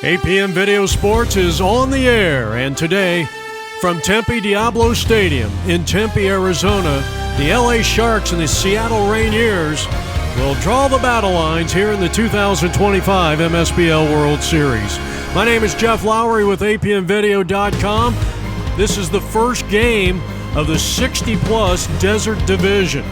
APM Video Sports is on the air, and today, from Tempe Diablo Stadium in Tempe, Arizona, the LA Sharks and the Seattle Rainiers will draw the battle lines here in the 2025 Msbl World Series. My name is Jeff Lowry with APMvideo.com. This is the first game of the 60-plus Desert Division.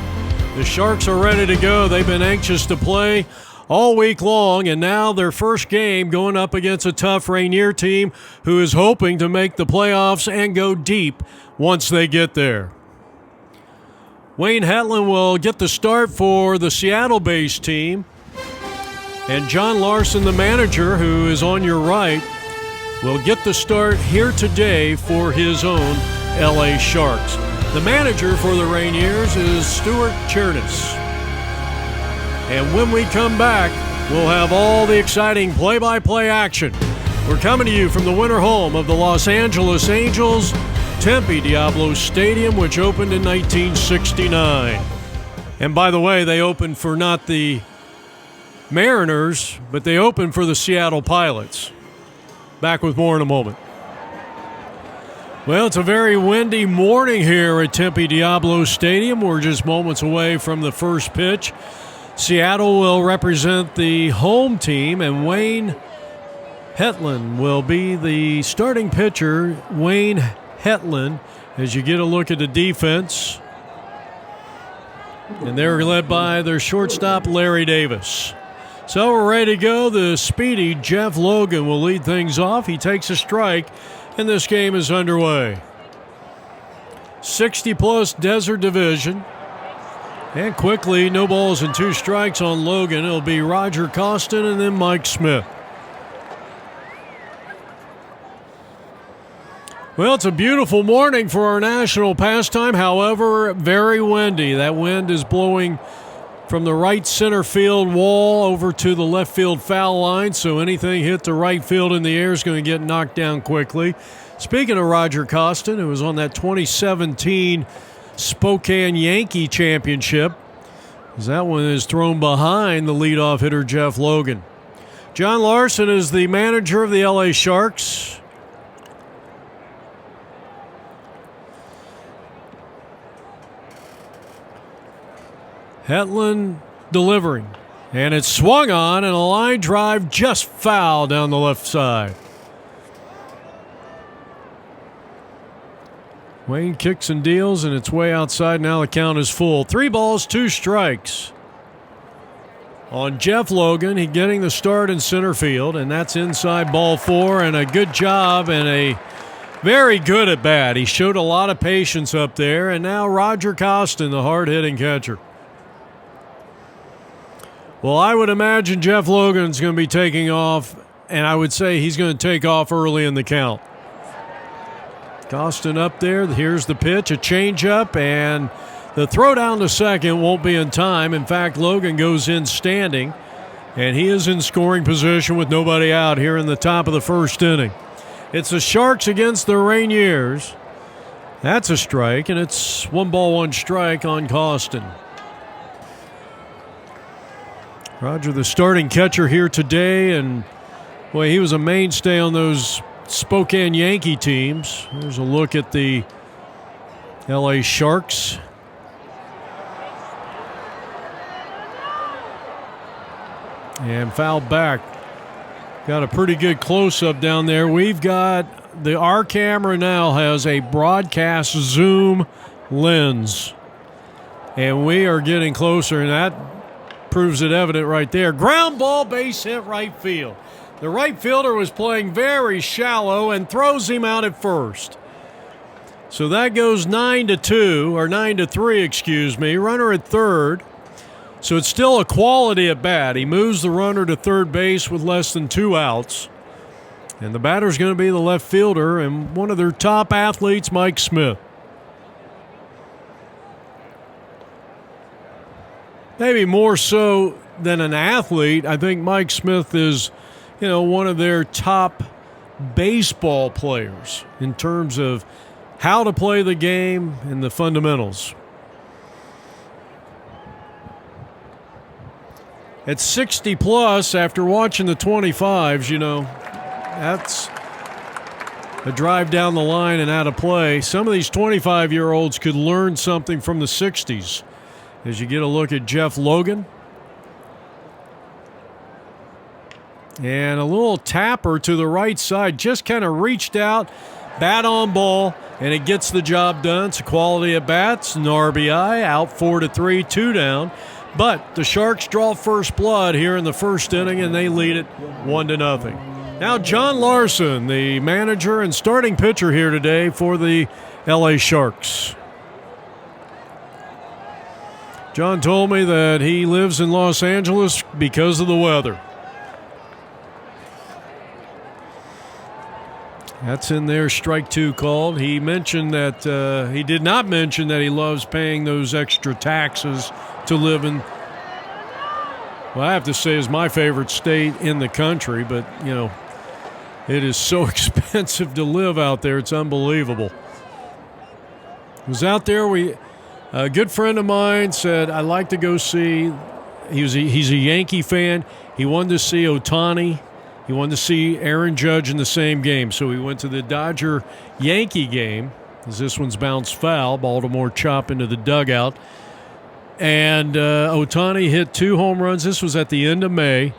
The Sharks are ready to go. They've been anxious to play all week long, and now their first game going up against a tough Rainier team who is hoping to make the playoffs and go deep once they get there. Wayne Hetland will get the start for the Seattle-based team, and John Larson, the manager, who is on your right, will get the start here today for his own LA Sharks. The manager for the Rainiers is Stuart Chernis. And when we come back, we'll have all the exciting play-by-play action. We're coming to you from the winter home of the Los Angeles Angels, Tempe Diablo Stadium, which opened in 1969. And by the way, they opened for not the Mariners, but they opened for the Seattle Pilots. Back with more in a moment. Well, it's a very windy morning here at Tempe Diablo Stadium. We're just moments away from the first pitch. Seattle will represent the home team, and Wayne Hetland will be the starting pitcher. Wayne Hetland, as you get a look at the defense. And they're led by their shortstop, Larry Davis. So we're ready to go. The speedy Jeff Logan will lead things off. He takes a strike, and this game is underway. 60-plus Desert Division. And quickly, no balls and two strikes on Logan. It'll be Roger Costin and then Mike Smith. Well, it's a beautiful morning for our national pastime. However, very windy. That wind is blowing from the right center field wall over to the left field foul line, so anything hit the right field in the air is going to get knocked down quickly. Speaking of Roger Costin, who was on that 2017 Spokane Yankee Championship, as that one is thrown behind the leadoff hitter Jeff Logan. John Larson is the manager of the LA Sharks. Hetland delivering, and it's swung on, and a line drive just foul down the left side. Wayne kicks and deals, and it's way outside. Now the count is full. 3 balls, 2 strikes on Jeff Logan. He getting the start in center field, and that's inside ball 4, and a good job and a very good at bat. He showed a lot of patience up there, and now Roger Costin, the hard-hitting catcher. Well, I would imagine Jeff Logan's going to be taking off, and I would say he's going to take off early in the count. Costin up there. Here's the pitch, a changeup, and the throw down to second won't be in time. In fact, Logan goes in standing, and he is in scoring position with nobody out here in the top of the first inning. It's the Sharks against the Rainiers. That's a strike, and it's 1 ball, 1 strike on Costin. Roger, the starting catcher here today, and boy, he was a mainstay on those Spokane Yankee teams. There's a look at the LA Sharks. And fouled back. Got a pretty good close-up down there. We've got our camera now has a broadcast zoom lens, and we are getting closer, and that proves it evident right there. Ground ball, base hit right field. The right fielder was playing very shallow and throws him out at first. So that goes 9-2, or 9-3, excuse me. Runner at third. So it's still a quality at bat. He moves the runner to third base with less than 2 outs. And the batter's going to be the left fielder and one of their top athletes, Mike Smith. Maybe more so than an athlete, I think Mike Smith is, one of their top baseball players in terms of how to play the game and the fundamentals. At 60 plus, after watching the 25s, that's a drive down the line and out of play. Some of these 25-year-olds could learn something from the 60s. As you get a look at Jeff Logan. And a little tapper to the right side, just kind of reached out, bat on ball, and it gets the job done. It's a quality at bats, an RBI, out 4-3, 2 down. But the Sharks draw first blood here in the first inning, and they lead it 1-0. Now John Larson, the manager and starting pitcher here today for the LA Sharks. John told me that he lives in Los Angeles because of the weather. That's in there, strike 2 called. He mentioned that he did not mention that he loves paying those extra taxes to live in, well, I have to say is my favorite state in the country, but, you know, it is so expensive to live out there. It's unbelievable. I was out there. A good friend of mine said, I'd like to go see, he's a Yankee fan. He wanted to see Ohtani. He wanted to see Aaron Judge in the same game, so we went to the Dodger-Yankee game, as this one's bounced foul. Baltimore chop into the dugout. And Ohtani hit 2 home runs. This was at the end of May,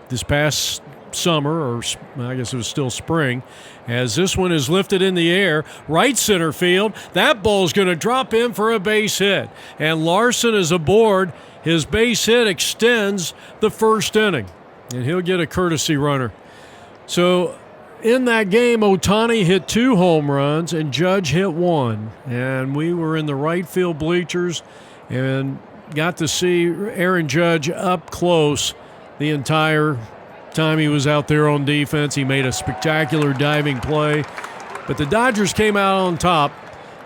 this past summer, or I guess it was still spring, as this one is lifted in the air, right center field. That ball's going to drop in for a base hit. And Larson is aboard. His base hit extends the first inning. And he'll get a courtesy runner. So in that game, Ohtani hit 2 home runs and Judge hit 1. And we were in the right field bleachers and got to see Aaron Judge up close the entire time he was out there on defense. He made a spectacular diving play. But the Dodgers came out on top.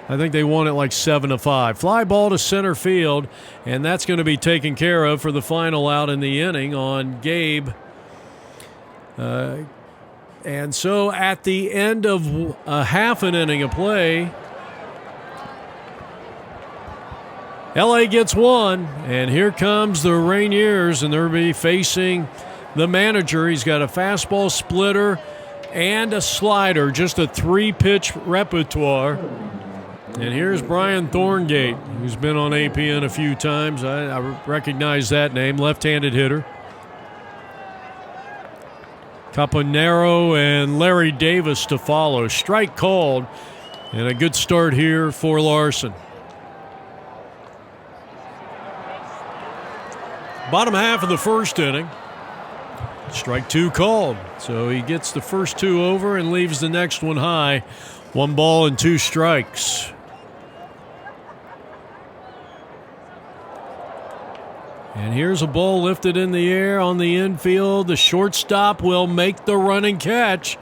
I think they won it like 7-5. Fly ball to center field, and that's going to be taken care of for the final out in the inning on Gabe. And so at the end of a half an inning of play, LA gets 1, and here comes the Rainiers, and they'll be facing the manager. He's got a fastball splitter and a slider, just a 3-pitch repertoire. And here's Brian Thorngate, who's been on APN a few times. I recognize that name, left-handed hitter. Campanero and Larry Davis to follow. Strike called, and a good start here for Larson. Bottom half of the first inning. Strike 2 called. So he gets the first 2 over and leaves the next one high. 1 ball and 2 strikes. And here's a ball lifted in the air on the infield. The shortstop will make the running catch.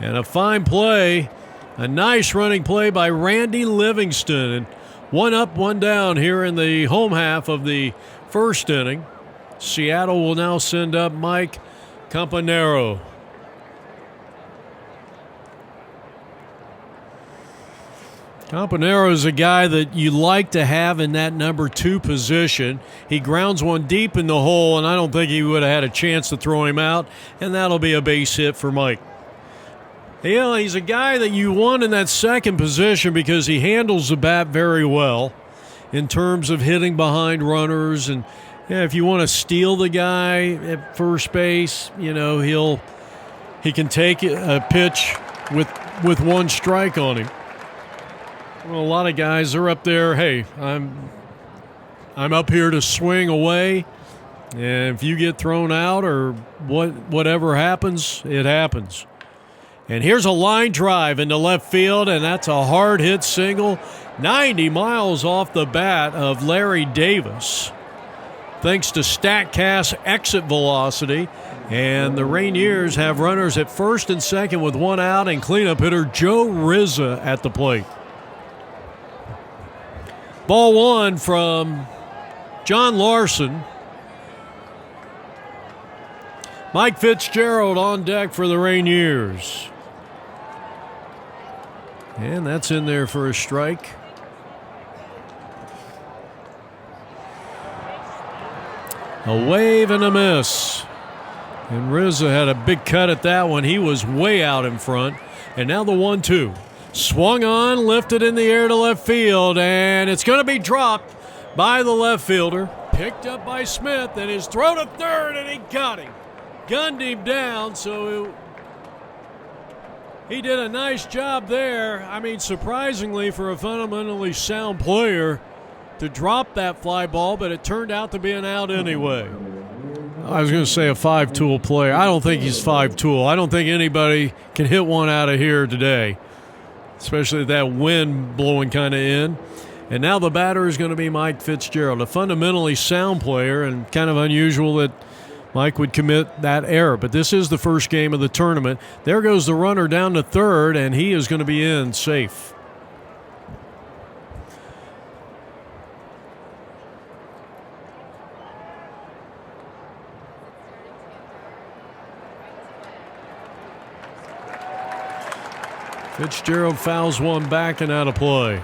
And a fine play. A nice running play by Randy Livingston. And 1 up, 1 down here in the home half of the first inning. Seattle will now send up Mike Campanero. Campanero is a guy that you like to have in that number 2 position. He grounds one deep in the hole, and I don't think he would have had a chance to throw him out, and that'll be a base hit for Mike. You know, he's a guy that you want in that second position because he handles the bat very well in terms of hitting behind runners. And yeah, if you want to steal the guy at first base, you know, he can take a pitch with 1 strike on him. Well, a lot of guys are up there, hey, I'm up here to swing away, and if you get thrown out or whatever happens, it happens. And here's a line drive into left field, and that's a hard hit single, 90 miles off the bat of Larry Davis, thanks to StatCast exit velocity. And the Rainiers have runners at first and second with 1 out, and cleanup hitter Joe Rizza at the plate. Ball 1 from John Larson. Mike Fitzgerald on deck for the Rainiers. And that's in there for a strike. A wave and a miss. And Rizza had a big cut at that one. He was way out in front. And now the 1-2. Swung on, lifted in the air to left field, and it's going to be dropped by the left fielder. Picked up by Smith, and his throw to third, and he got him. Gunned him down, so he did a nice job there. I mean, surprisingly for a fundamentally sound player to drop that fly ball, but it turned out to be an out anyway. I was going to say a five-tool player. I don't think he's five-tool. I don't think anybody can hit one out of here today, especially that wind blowing kind of in. And now the batter is going to be Mike Fitzgerald, a fundamentally sound player, and kind of unusual that Mike would commit that error. But this is the first game of the tournament. There goes the runner down to third, and he is going to be in safe. Fitzgerald fouls one back and out of play.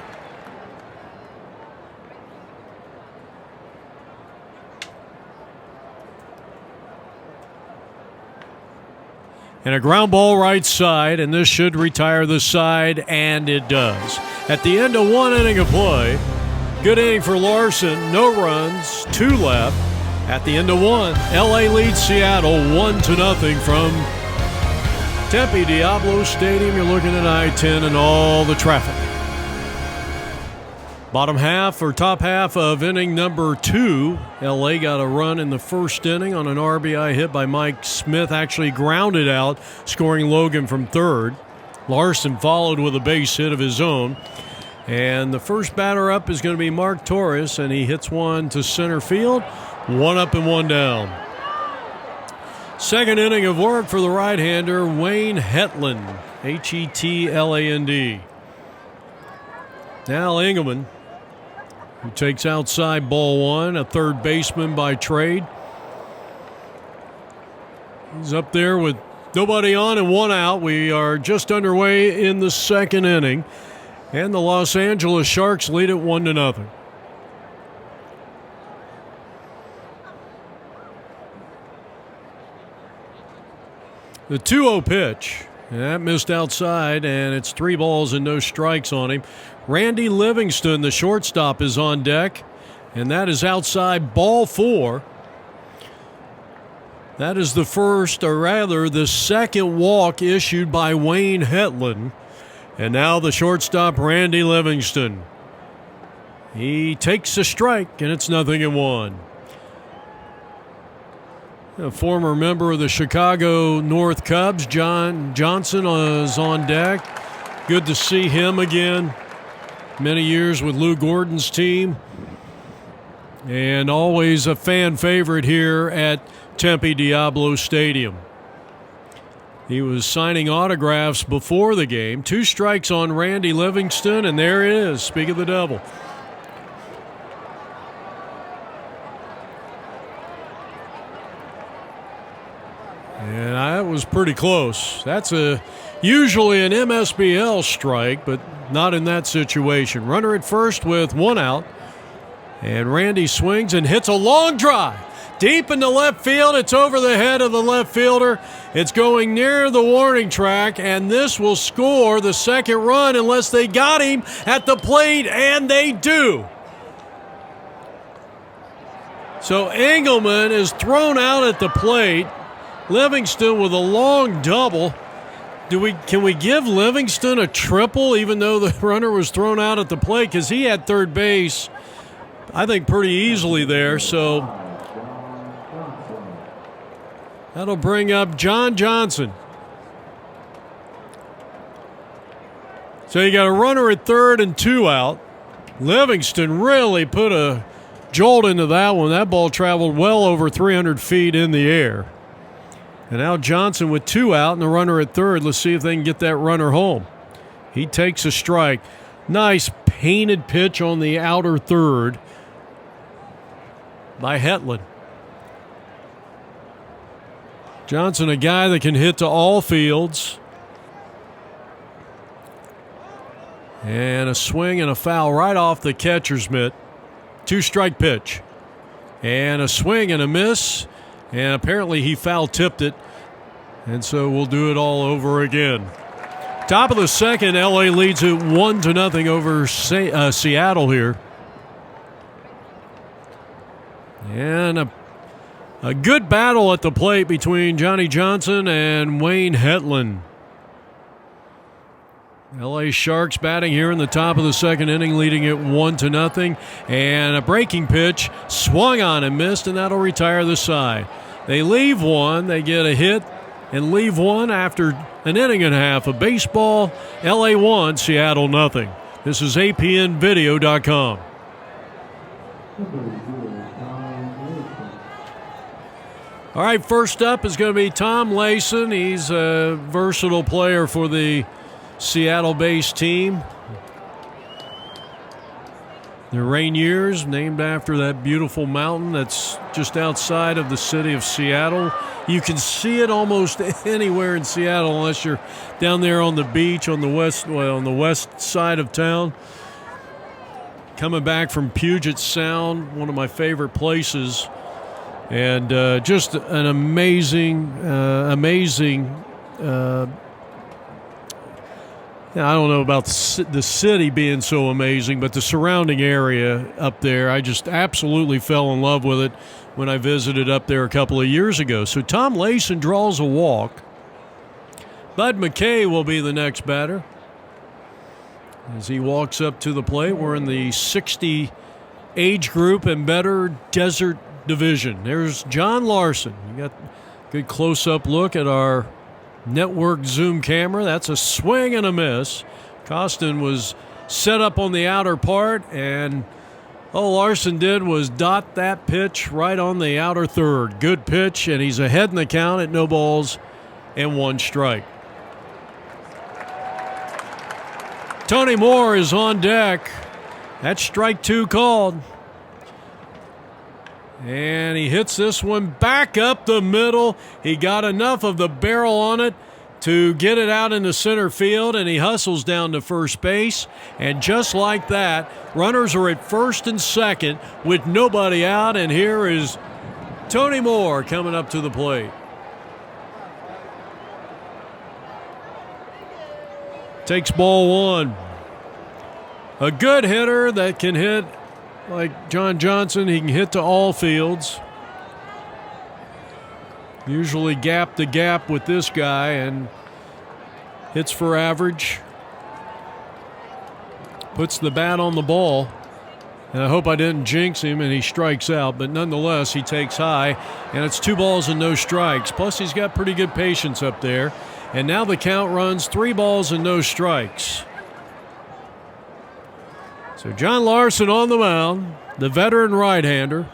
And a ground ball right side, and this should retire the side, and it does. At the end of one inning of play, good inning for Larson, no runs, 2 left. At the end of one, LA leads Seattle 1-0 from Tempe Diablo Stadium. You're looking at I-10 and all the traffic. Bottom half or top half of inning number 2. LA got a run in the first inning on an RBI hit by Mike Smith. Actually grounded out, scoring Logan from third. Larson followed with a base hit of his own. And the first batter up is going to be Mark Torres, and he hits one to center field. 1 up and 1 down. Second inning of work for the right-hander, Wayne Hetland, Hetland. Now Engelman, who takes outside ball 1, a third baseman by trade. He's up there with nobody on and 1 out. We are just underway in the second inning, and the Los Angeles Sharks lead it 1-0. The 2-0 pitch, and that missed outside, and it's 3 balls and no strikes on him. Randy Livingston, the shortstop, is on deck, and that is outside ball 4. That is the first, or rather the second walk issued by Wayne Hetland. And now the shortstop, Randy Livingston. He takes a strike, and it's 0-1. A former member of the Chicago North Cubs, John Johnson, is on deck. Good to see him again. Many years with Lou Gordon's team. And always a fan favorite here at Tempe Diablo Stadium. He was signing autographs before the game. 2 strikes on Randy Livingston, and there it is. Speak of the devil. And that was pretty close. That's usually an Msbl strike, but not in that situation. Runner at first with 1 out. And Randy swings and hits a long drive. Deep into left field. It's over the head of the left fielder. It's going near the warning track, and this will score the second run unless they got him at the plate, and they do. So Engelman is thrown out at the plate. Livingston with a long double. Can we give Livingston a triple even though the runner was thrown out at the plate? Because he had third base, I think, pretty easily there. So that'll bring up John Johnson. So you got a runner at third and 2 out. Livingston really put a jolt into that one. That ball traveled well over 300 feet in the air. And now Johnson with 2 out and the runner at third. Let's see if they can get that runner home. He takes a strike. Nice painted pitch on the outer third by Hetland. Johnson, a guy that can hit to all fields. And a swing and a foul right off the catcher's mitt. 2-strike pitch. And a swing and a miss. And apparently he foul-tipped it, and so we'll do it all over again. Top of the second, LA leads it 1-0 over Seattle here. And a good battle at the plate between Johnny Johnson and Wayne Hetland. LA Sharks batting here in the top of the second inning, leading it 1-0. And a breaking pitch swung on and missed, and that'll retire the side. They leave one, they get a hit, and leave one after an inning and a half of baseball. LA 1, Seattle nothing. This is APNvideo.com. All right, first up is going to be Tom Layson. He's a versatile player for the Seattle-based team. The Rainiers, named after that beautiful mountain that's just outside of the city of Seattle. You can see it almost anywhere in Seattle unless you're down there on the beach on the west side of town. Coming back from Puget Sound, one of my favorite places. And just an amazing I don't know about the city being so amazing, but the surrounding area up there, I just absolutely fell in love with it when I visited up there a couple of years ago. So Tom Layson draws a walk. Bud McKay will be the next batter as he walks up to the plate. We're in the 60 age group and better desert division. There's John Larson. You got a good close-up look at our network zoom camera. That's a swing and a miss. Costin was set up on the outer part, and all Larson did was dot that pitch right on the outer third. Good pitch, and he's ahead in the count at 0-1 strike. Tony Moore is on deck. That's strike 2 called. And he hits this one back up the middle. He got enough of the barrel on it to get it out into center field, and he hustles down to first base. And just like that, runners are at first and second with nobody out, and here is Tony Moore coming up to the plate. Takes ball one. A good hitter that can hit like John Johnson. He can hit to all fields. Usually gap to gap with this guy and hits for average. Puts the bat on the ball. And I hope I didn't jinx him and he strikes out, but nonetheless he takes high, and it's 2 balls and no strikes. Plus he's got pretty good patience up there. And now the count runs 3 balls and no strikes. So John Larson on the mound, the veteran right-hander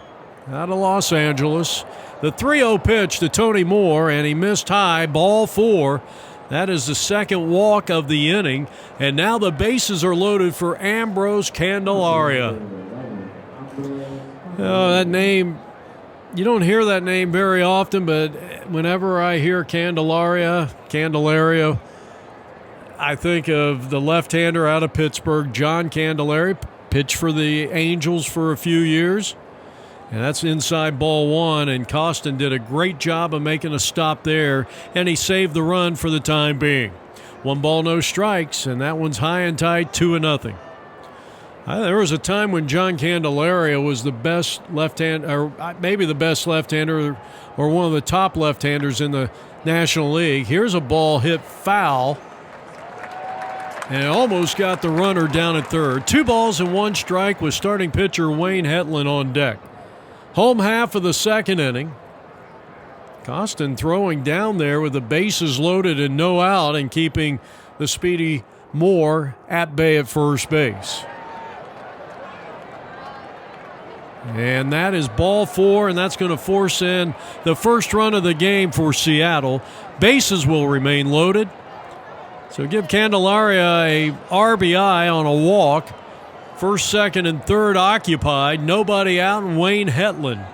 out of Los Angeles. The 3-0 pitch to Tony Moore, and he missed high, ball 4. That is the second walk of the inning. And now the bases are loaded for Ambrose Candelaria. Oh, that name, you don't hear that name very often, but whenever I hear Candelaria, I think of the left-hander out of Pittsburgh, John Candelaria, pitched for the Angels for a few years. And that's inside ball 1, and Costin did a great job of making a stop there, and he saved the run for the time being. 1 ball, no strikes, and that one's high and tight, 2-0. There was a time when John Candelaria was the best left-hand, or maybe the best left-hander, or one of the top left-handers in the National League. Here's a ball hit foul, and it almost got the runner down at third. 2 balls and 1 strike with starting pitcher Wayne Hetland on deck. Home half of the second inning. Costin throwing down there with the bases loaded and no out, and keeping the speedy Moore at bay at first base. And that is ball 4, and that's going to force in the first run of the game for Seattle. Bases will remain loaded. So give Candelaria a RBI on a walk. First, second, and third occupied. Nobody out, and Wayne Hetland.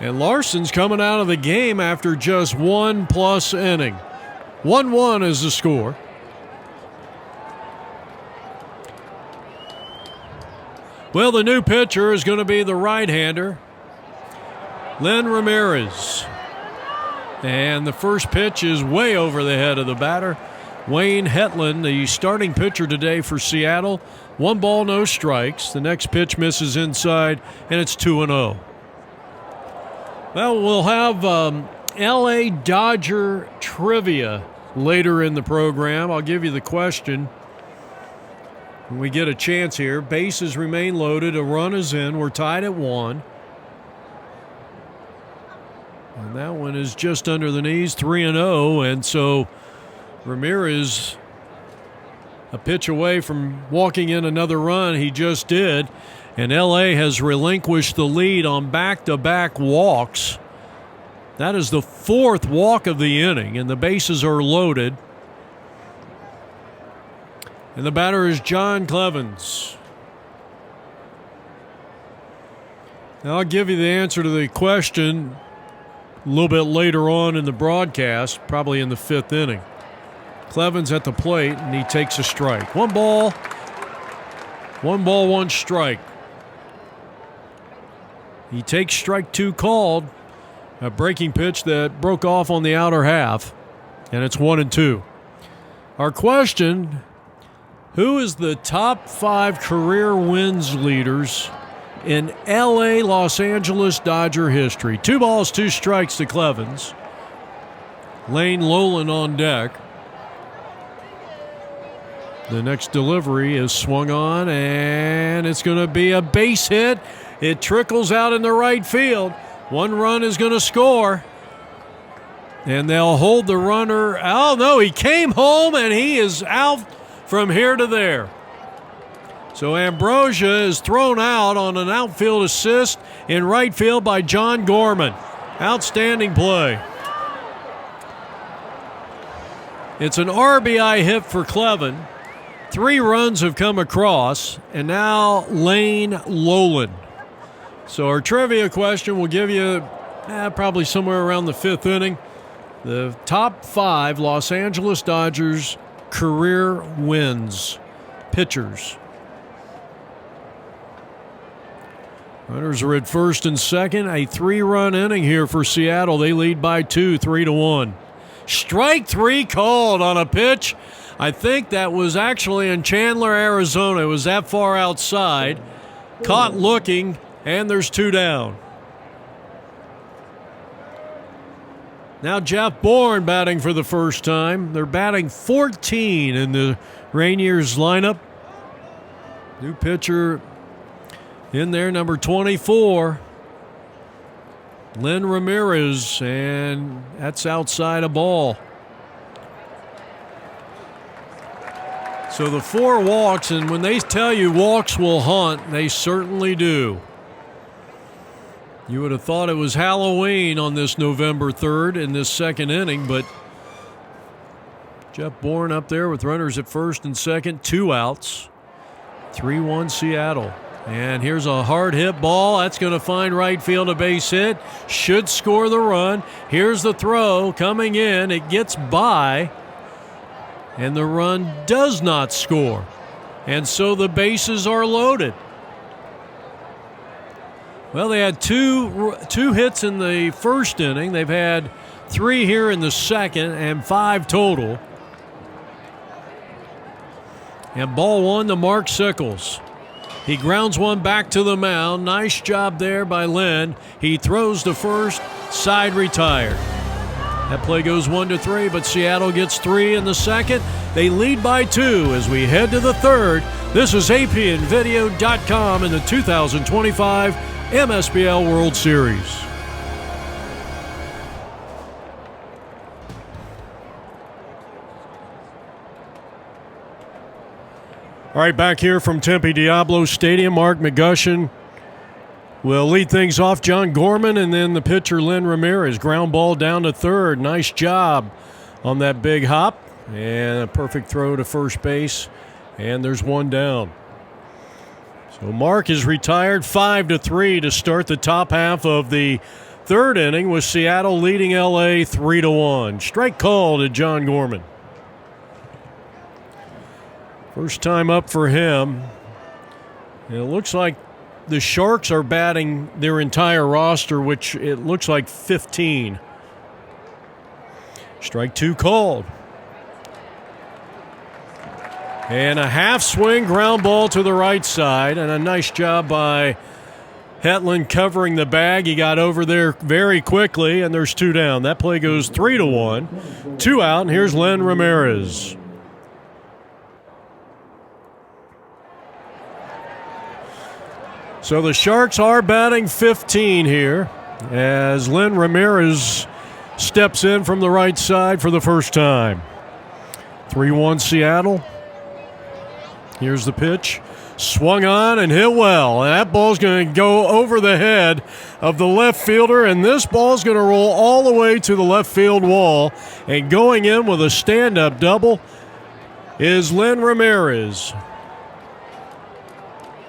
And Larson's coming out of the game after just 1+ inning. 1-1 is the score. Well, the new pitcher is going to be the right-hander, Lynn Ramirez. And the first pitch is way over the head of the batter, Wayne Hetland, the starting pitcher today for Seattle. 1 ball, no strikes. The next pitch misses inside, and it's 2-0. Well, we'll have L.A. Dodger trivia later in the program. I'll give you the question when we get a chance here. Bases remain loaded. A run is in. We're tied at 1. And that one is just under the knees, 3-0. And so Ramirez a pitch away from walking in another run. He just did. And L.A. has relinquished the lead on back-to-back walks. That is the 4th walk of the inning, and the bases are loaded. And the batter is John Clevens. Now, I'll give you the answer to the question a little bit later on in the broadcast, probably in the 5th inning. Clevens at the plate, and he takes a strike. 1 ball, 1 strike. He takes strike 2 called, a breaking pitch that broke off on the outer half, and it's 1-2. Our question, who is the top 5 career wins leaders in L.A. Los Angeles Dodger history? 2 balls, 2 strikes to Clevens. Lane Lowland on deck. The next delivery is swung on, and it's going to be a base hit. It trickles out in the right field. 1 run is going to score. And they'll hold the runner. Oh, no, he came home, and he is out from here to there. So Ambrosia is thrown out on an outfield assist in right field by John Gorman. Outstanding play. It's an RBI hit for Cleven. 3 runs have come across, and now Lane Lowland. So our trivia question will give you probably somewhere around the 5th inning, the top 5 Los Angeles Dodgers career wins pitchers. Runners are at first and second. A 3-run inning here for Seattle. They lead by 2, 3-1. Strike 3 called on a pitch. I think that was actually in Chandler, Arizona. It was that far outside. Caught looking, and there's 2 down. Now Jeff Bourne batting for the first time. They're batting 14 in the Rainiers lineup. New pitcher in there, number 24. Lynn Ramirez, and that's outside a ball. So the 4 walks, and when they tell you walks will hunt, they certainly do. You would have thought it was Halloween on this November 3rd in this 2nd inning, but Jeff Bourne up there with runners at first and second, 2 outs. 3-1 Seattle. And here's a hard hit ball. That's going to find right field, a base hit. Should score the run. Here's the throw coming in. It gets by. And the run does not score. And so the bases are loaded. Well, they had two hits in the first inning. They've had 3 here in the second and 5 total. And ball 1 to Mark Sickles. He grounds one back to the mound. Nice job there by Lynn. He throws to first, side retired. That play goes 1-3, but Seattle gets 3 in the second. They lead by 2 as we head to the 3rd. This is APNvideo.com in the 2025 Msbl World Series. All right, back here from Tempe Diablo Stadium, Mark McGushin will lead things off. John Gorman, and then the pitcher Lynn Ramirez. Ground ball down to third. Nice job on that big hop. And a perfect throw to first base. And there's 1 down. So Mark is retired 5-3 to start the top half of the 3rd inning, with Seattle leading L.A. 3-1. Strike called at John Gorman. First time up for him. And it looks like the Sharks are batting their entire roster, which it looks like 15. Strike 2 called. And a half swing ground ball to the right side, and a nice job by Hetland covering the bag. He got over there very quickly, and there's 2 down. That play goes 3-1. 2 out, and here's Len Ramirez. So the Sharks are batting 15 here as Len Ramirez steps in from the right side for the first time. 3-1 Seattle. Here's the pitch. Swung on and hit well. And that ball's going to go over the head of the left fielder, and this ball's going to roll all the way to the left field wall. And going in with a stand-up double is Len Ramirez.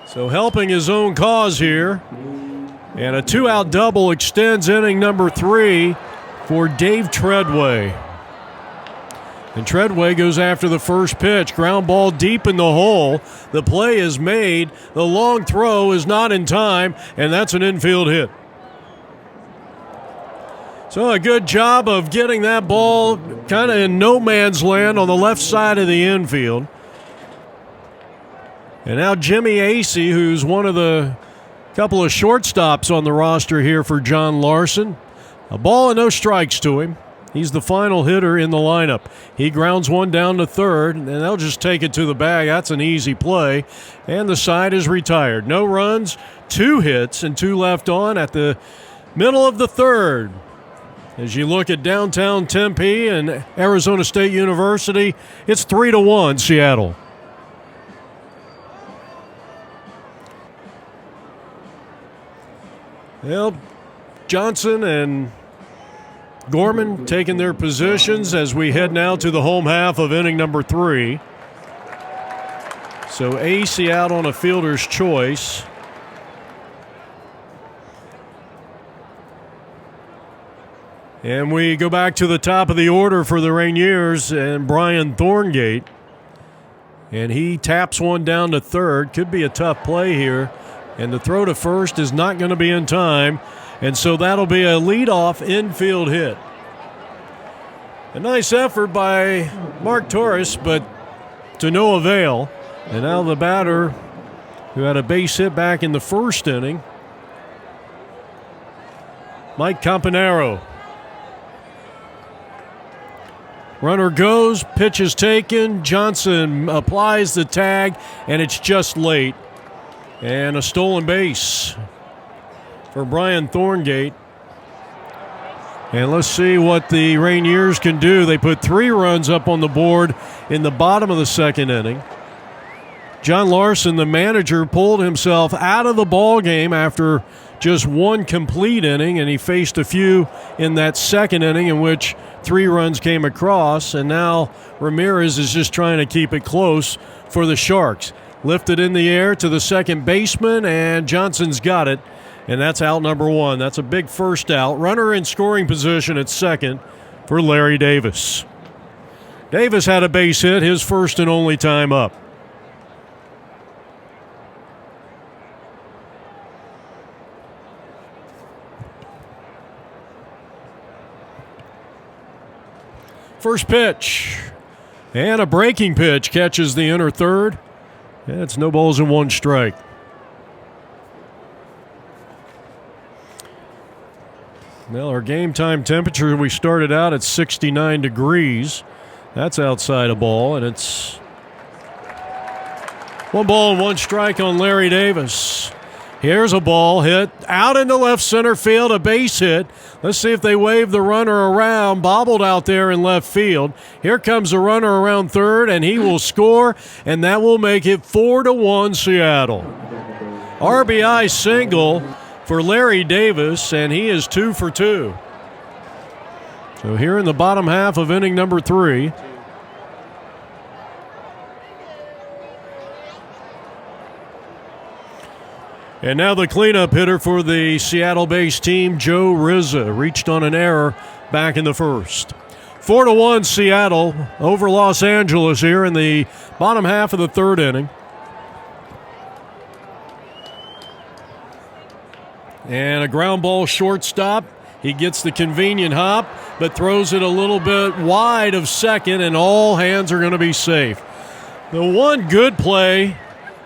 So helping his own cause here. And a 2-out double extends inning number 3 for Dave Treadway. And Treadway goes after the first pitch. Ground ball deep in the hole. The play is made. The long throw is not in time, and that's an infield hit. So a good job of getting that ball kind of in no man's land on the left side of the infield. And now Jimmy Acey, who's one of the couple of shortstops on the roster here for John Larson. A ball and no strikes to him. He's the final hitter in the lineup. He grounds one down to third, and they'll just take it to the bag. That's an easy play. And the side is retired. No runs, 2 hits, and 2 left on at the middle of the third. As you look at downtown Tempe and Arizona State University, it's 3-1 Seattle. Well, Johnson and Gorman taking their positions as we head now to the home half of inning number 3. So Acey out on a fielder's choice. And we go back to the top of the order for the Rainiers and Brian Thorngate. And he taps one down to third. Could be a tough play here. And the throw to first is not going to be in time. And so that'll be a leadoff infield hit. A nice effort by Mark Torres, but to no avail. And now the batter, who had a base hit back in the first inning, Mike Campanaro. Runner goes, pitch is taken. Johnson applies the tag, and it's just late. And a stolen base for Brian Thorngate. And let's see what the Rainiers can do. They put 3 runs up on the board in the bottom of the second inning. John Larson, the manager, pulled himself out of the ball game after just 1 complete inning, and he faced a few in that second inning in which 3 runs came across. And now Ramirez is just trying to keep it close for the Sharks. Lifted in the air to the second baseman, and Johnson's got it. And that's out number 1. That's a big first out. Runner in scoring position at second for Larry Davis. Davis had a base hit, his first and only time up. First pitch. And a breaking pitch catches the inner third. And it's no balls and 1 strike. Well, our game time temperature, we started out at 69 degrees. That's outside a ball, and it's 1 ball and 1 strike on Larry Davis. Here's a ball hit out into left center field, a base hit. Let's see if they wave the runner around, bobbled out there in left field. Here comes the runner around third, and he will score, and that will make it 4-1 Seattle. RBI single for Larry Davis, and he is 2 for 2. So here in the bottom half of inning number 3. And now the cleanup hitter for the Seattle-based team, Joe Rizza, reached on an error back in the first. 4-1 Seattle over Los Angeles here in the bottom half of the third inning. And a ground ball shortstop. He gets the convenient hop, but throws it a little bit wide of second, and all hands are going to be safe. The one good play,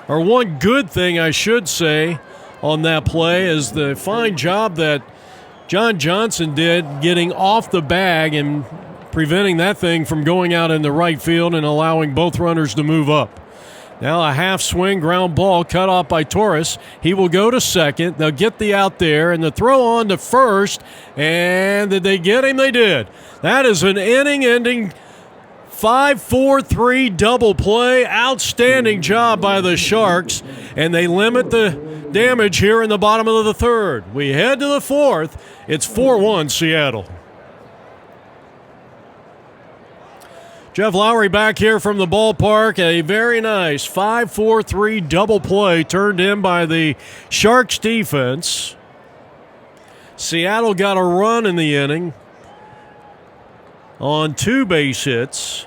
or one good thing I should say, on that play is the fine job that John Johnson did getting off the bag and preventing that thing from going out in the right field and allowing both runners to move up. Now a half swing ground ball cut off by Torres. He will go to second. They'll get the out there and the throw on to first. And did they get him? They did. That is an inning-ending 5-4-3 double play. Outstanding job by the Sharks. And they limit the damage here in the bottom of the third. We head to the fourth. It's 4-1 Seattle. Jeff Lowry back here from the ballpark. A very nice 5-4-3 double play turned in by the Sharks defense. Seattle got a run in the inning on 2 base hits.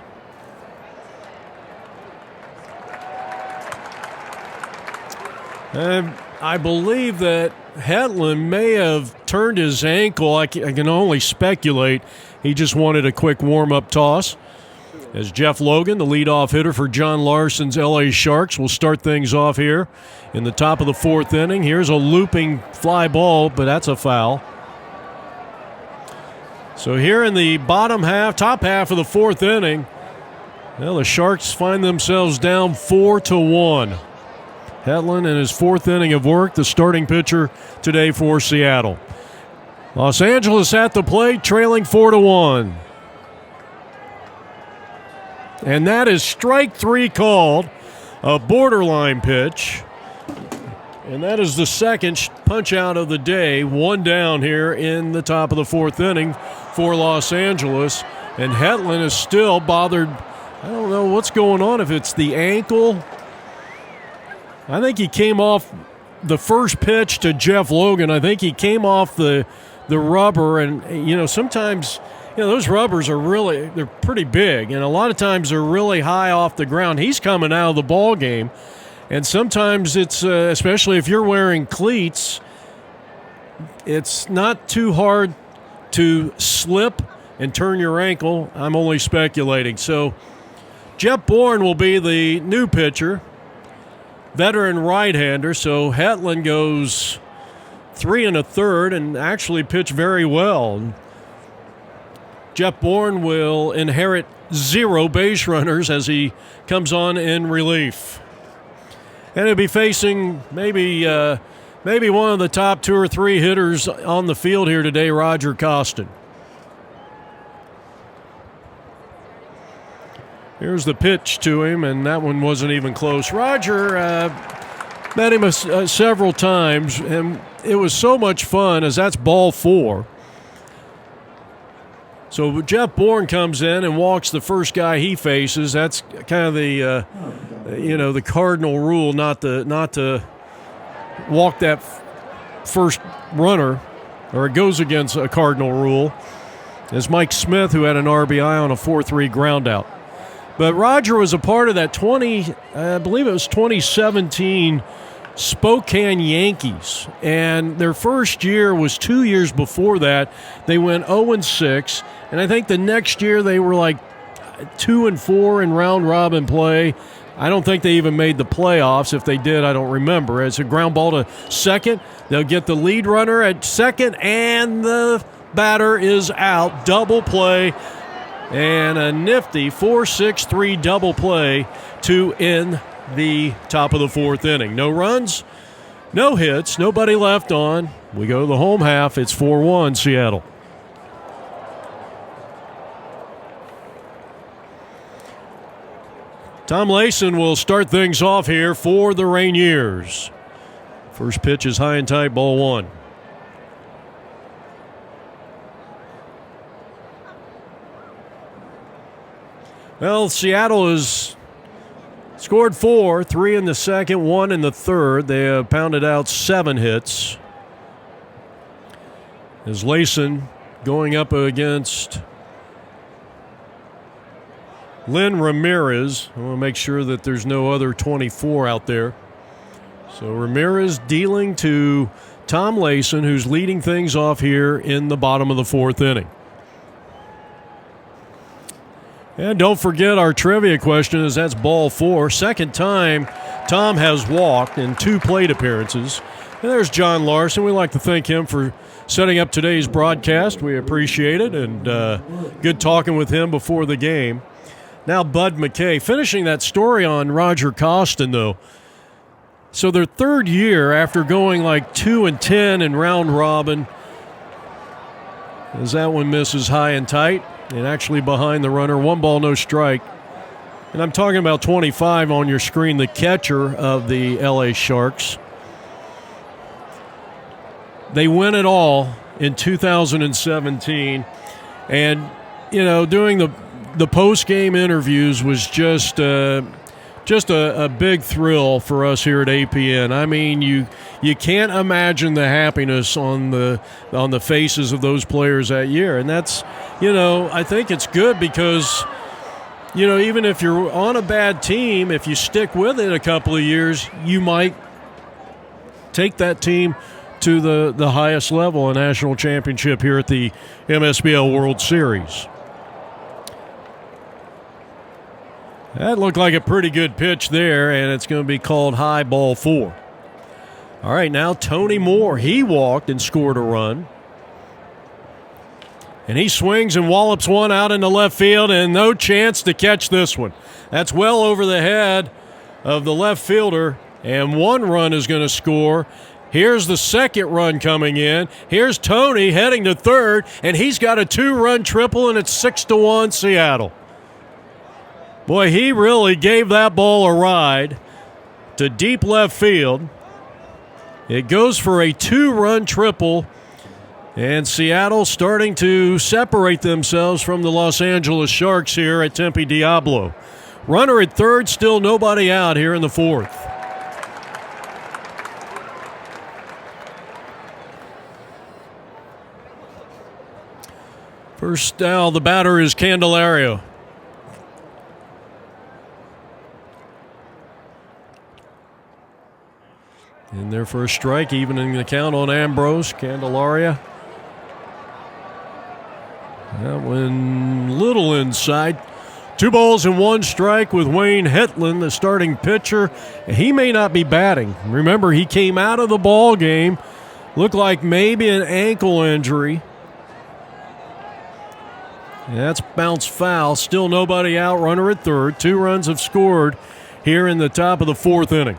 And I believe that Hetland may have turned his ankle. I can only speculate. He just wanted a quick warm-up toss. As Jeff Logan, the leadoff hitter for John Larson's LA Sharks, will start things off here in the top of the fourth inning. Here's a looping fly ball, but that's a foul. So here in the top half of the fourth inning, well, the Sharks find themselves down 4-1. Hetland in his fourth inning of work, the starting pitcher today for Seattle. Los Angeles at the plate, trailing 4-1. And that is strike 3 called, a borderline pitch. And that is the second punch out of the day, 1 down here in the top of the fourth inning for Los Angeles. And Hetland is still bothered. I don't know what's going on, if it's the ankle. I think he came off the first pitch to Jeff Logan. I think he came off the rubber, and, sometimes – those rubbers are they're pretty big, and a lot of times they're really high off the ground. He's coming out of the ball game, and sometimes it's, especially if you're wearing cleats, it's not too hard to slip and turn your ankle. I'm only speculating. So Jeff Bourne will be the new pitcher, veteran right-hander, so Hetland goes 3 1/3 and actually pitched very well. Jeff Bourne will inherit 0 base runners as he comes on in relief. And he'll be facing maybe one of the top 2 or 3 hitters on the field here today, Roger Costin. Here's the pitch to him, and that one wasn't even close. Roger met him several times, and it was so much fun, as that's ball 4. So Jeff Bourne comes in and walks the first guy he faces. That's kind of the the cardinal rule, not to walk that first runner, or it goes against a cardinal rule. It's Mike Smith, who had an RBI on a 4-3 ground out. But Roger was a part of that I believe it was 2017 Spokane Yankees, and their first year was 2 years before that. They went 0-6, and I think the next year they were like 2-4 in round robin play. I don't think they even made the playoffs. If they did, I don't remember. It's a ground ball to second. They'll get the lead runner at second, and the batter is out. Double play, and a nifty 4-6-3 double play to end the top of the fourth inning. No runs, no hits, nobody left on. We go to the home half. It's 4-1 Seattle. Tom Layson will start things off here for the Rainiers. First pitch is high and tight, ball 1. Well, Seattle has scored 4, 3 in the second, 1 in the third. They have pounded out 7 hits. As Layson going up against Lynn Ramirez. I want to make sure that there's no other 24 out there. So Ramirez dealing to Tom Layson, who's leading things off here in the bottom of the fourth inning. And don't forget our trivia question is that's ball 4. Second time Tom has walked in 2 plate appearances. And there's John Larson. We'd like to thank him for setting up today's broadcast. We appreciate it, and good talking with him before the game. Now Bud McKay, finishing that story on Roger Costin, though. So their third year after going like 2-10 in round robin, as that one misses high and tight and actually behind the runner. 1 ball, no strike. And I'm talking about 25 on your screen, the catcher of the LA Sharks. They win it all in 2017. And, you know, doing the post-game interviews was just a big thrill for us here at APN. I mean, you can't imagine the happiness on the faces of those players that year. And that's, you know, I think it's good because, you know, even if you're on a bad team, if you stick with it a couple of years, you might take that team to the highest level, a national championship here at the Msbl World Series. That looked like a pretty good pitch there, and it's going to be called high, ball 4. All right, now Tony Moore. He walked and scored a run. And he swings and wallops one out into left field, and no chance to catch this one. That's well over the head of the left fielder, and 1 run is going to score. Here's the second run coming in. Here's Tony heading to third, and he's got a 2-run triple, and it's 6-1 Seattle. Boy, he really gave that ball a ride to deep left field. It goes for a 2-run triple, and Seattle starting to separate themselves from the Los Angeles Sharks here at Tempe Diablo. Runner at third, still nobody out here in the fourth. First now, the batter is Candelario. In their first strike, evening the count on Ambrose. Candelaria. That one little inside. 2 balls and 1 strike with Wayne Hetland, the starting pitcher. He may not be batting. Remember, he came out of the ball game. Looked like maybe an ankle injury. That's bounced foul. Still nobody out. Runner at third. 2 runs have scored here in the top of the fourth inning.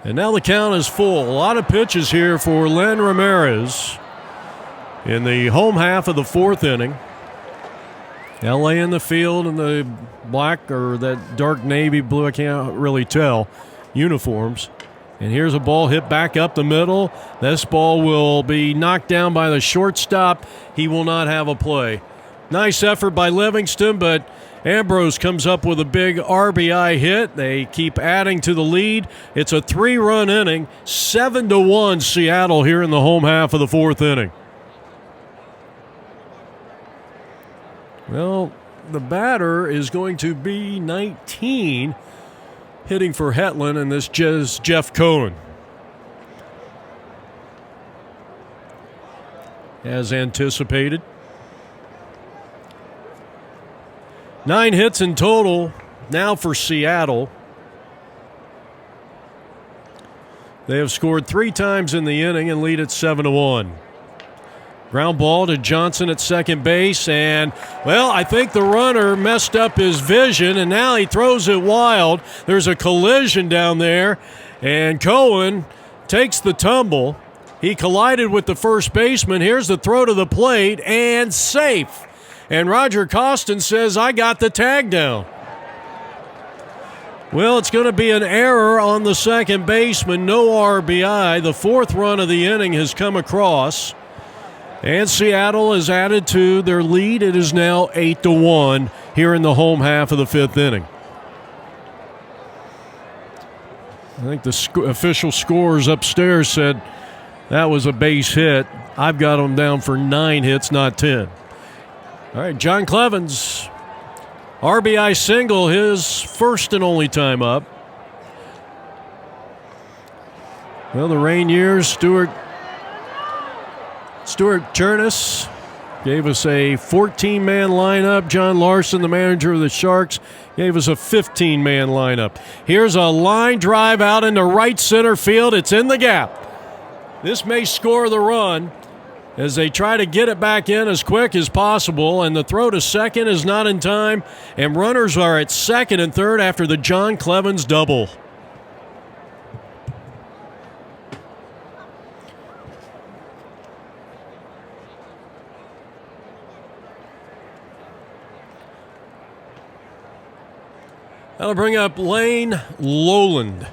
And now the count is full. A lot of pitches here for Len Ramirez in the home half of the fourth inning. LA in the field in the black or that dark navy blue, I can't really tell, uniforms. And here's a ball hit back up the middle. This ball will be knocked down by the shortstop. He will not have a play. Nice effort by Livingston, but Ambrose comes up with a big RBI hit. They keep adding to the lead. It's a 3-run inning, 7-1 Seattle here in the home half of the fourth inning. Well, the batter is going to be 19. Hitting for Hetland, and this is Jeff Cohen. As anticipated. 9 hits in total now for Seattle. They have scored 3 times in the inning and lead at 7-1. Ground ball to Johnson at second base, and, well, I think the runner messed up his vision, and now he throws it wild. There's a collision down there, and Cohen takes the tumble. He collided with the first baseman. Here's the throw to the plate, and safe. And Roger Costin says, I got the tag down. Well, it's going to be an error on the second baseman. No RBI. The 4th run of the inning has come across. And Seattle has added to their lead. It is now 8-1 here in the home half of the 5th inning. I think the official scores upstairs said that was a base hit. I've got them down for 9 hits, not 10. All right, John Clevens RBI single, his first and only time up. Well, the Rainiers, Stuart Chernus gave us a 14-man lineup. John Larson, the manager of the Sharks, gave us a 15-man lineup. Here's a line drive out into right center field. It's in the gap. This may score the run as they try to get it back in as quick as possible, and the throw to second is not in time, and runners are at second and third after the John Clevens double. That'll bring up Lane Lowland.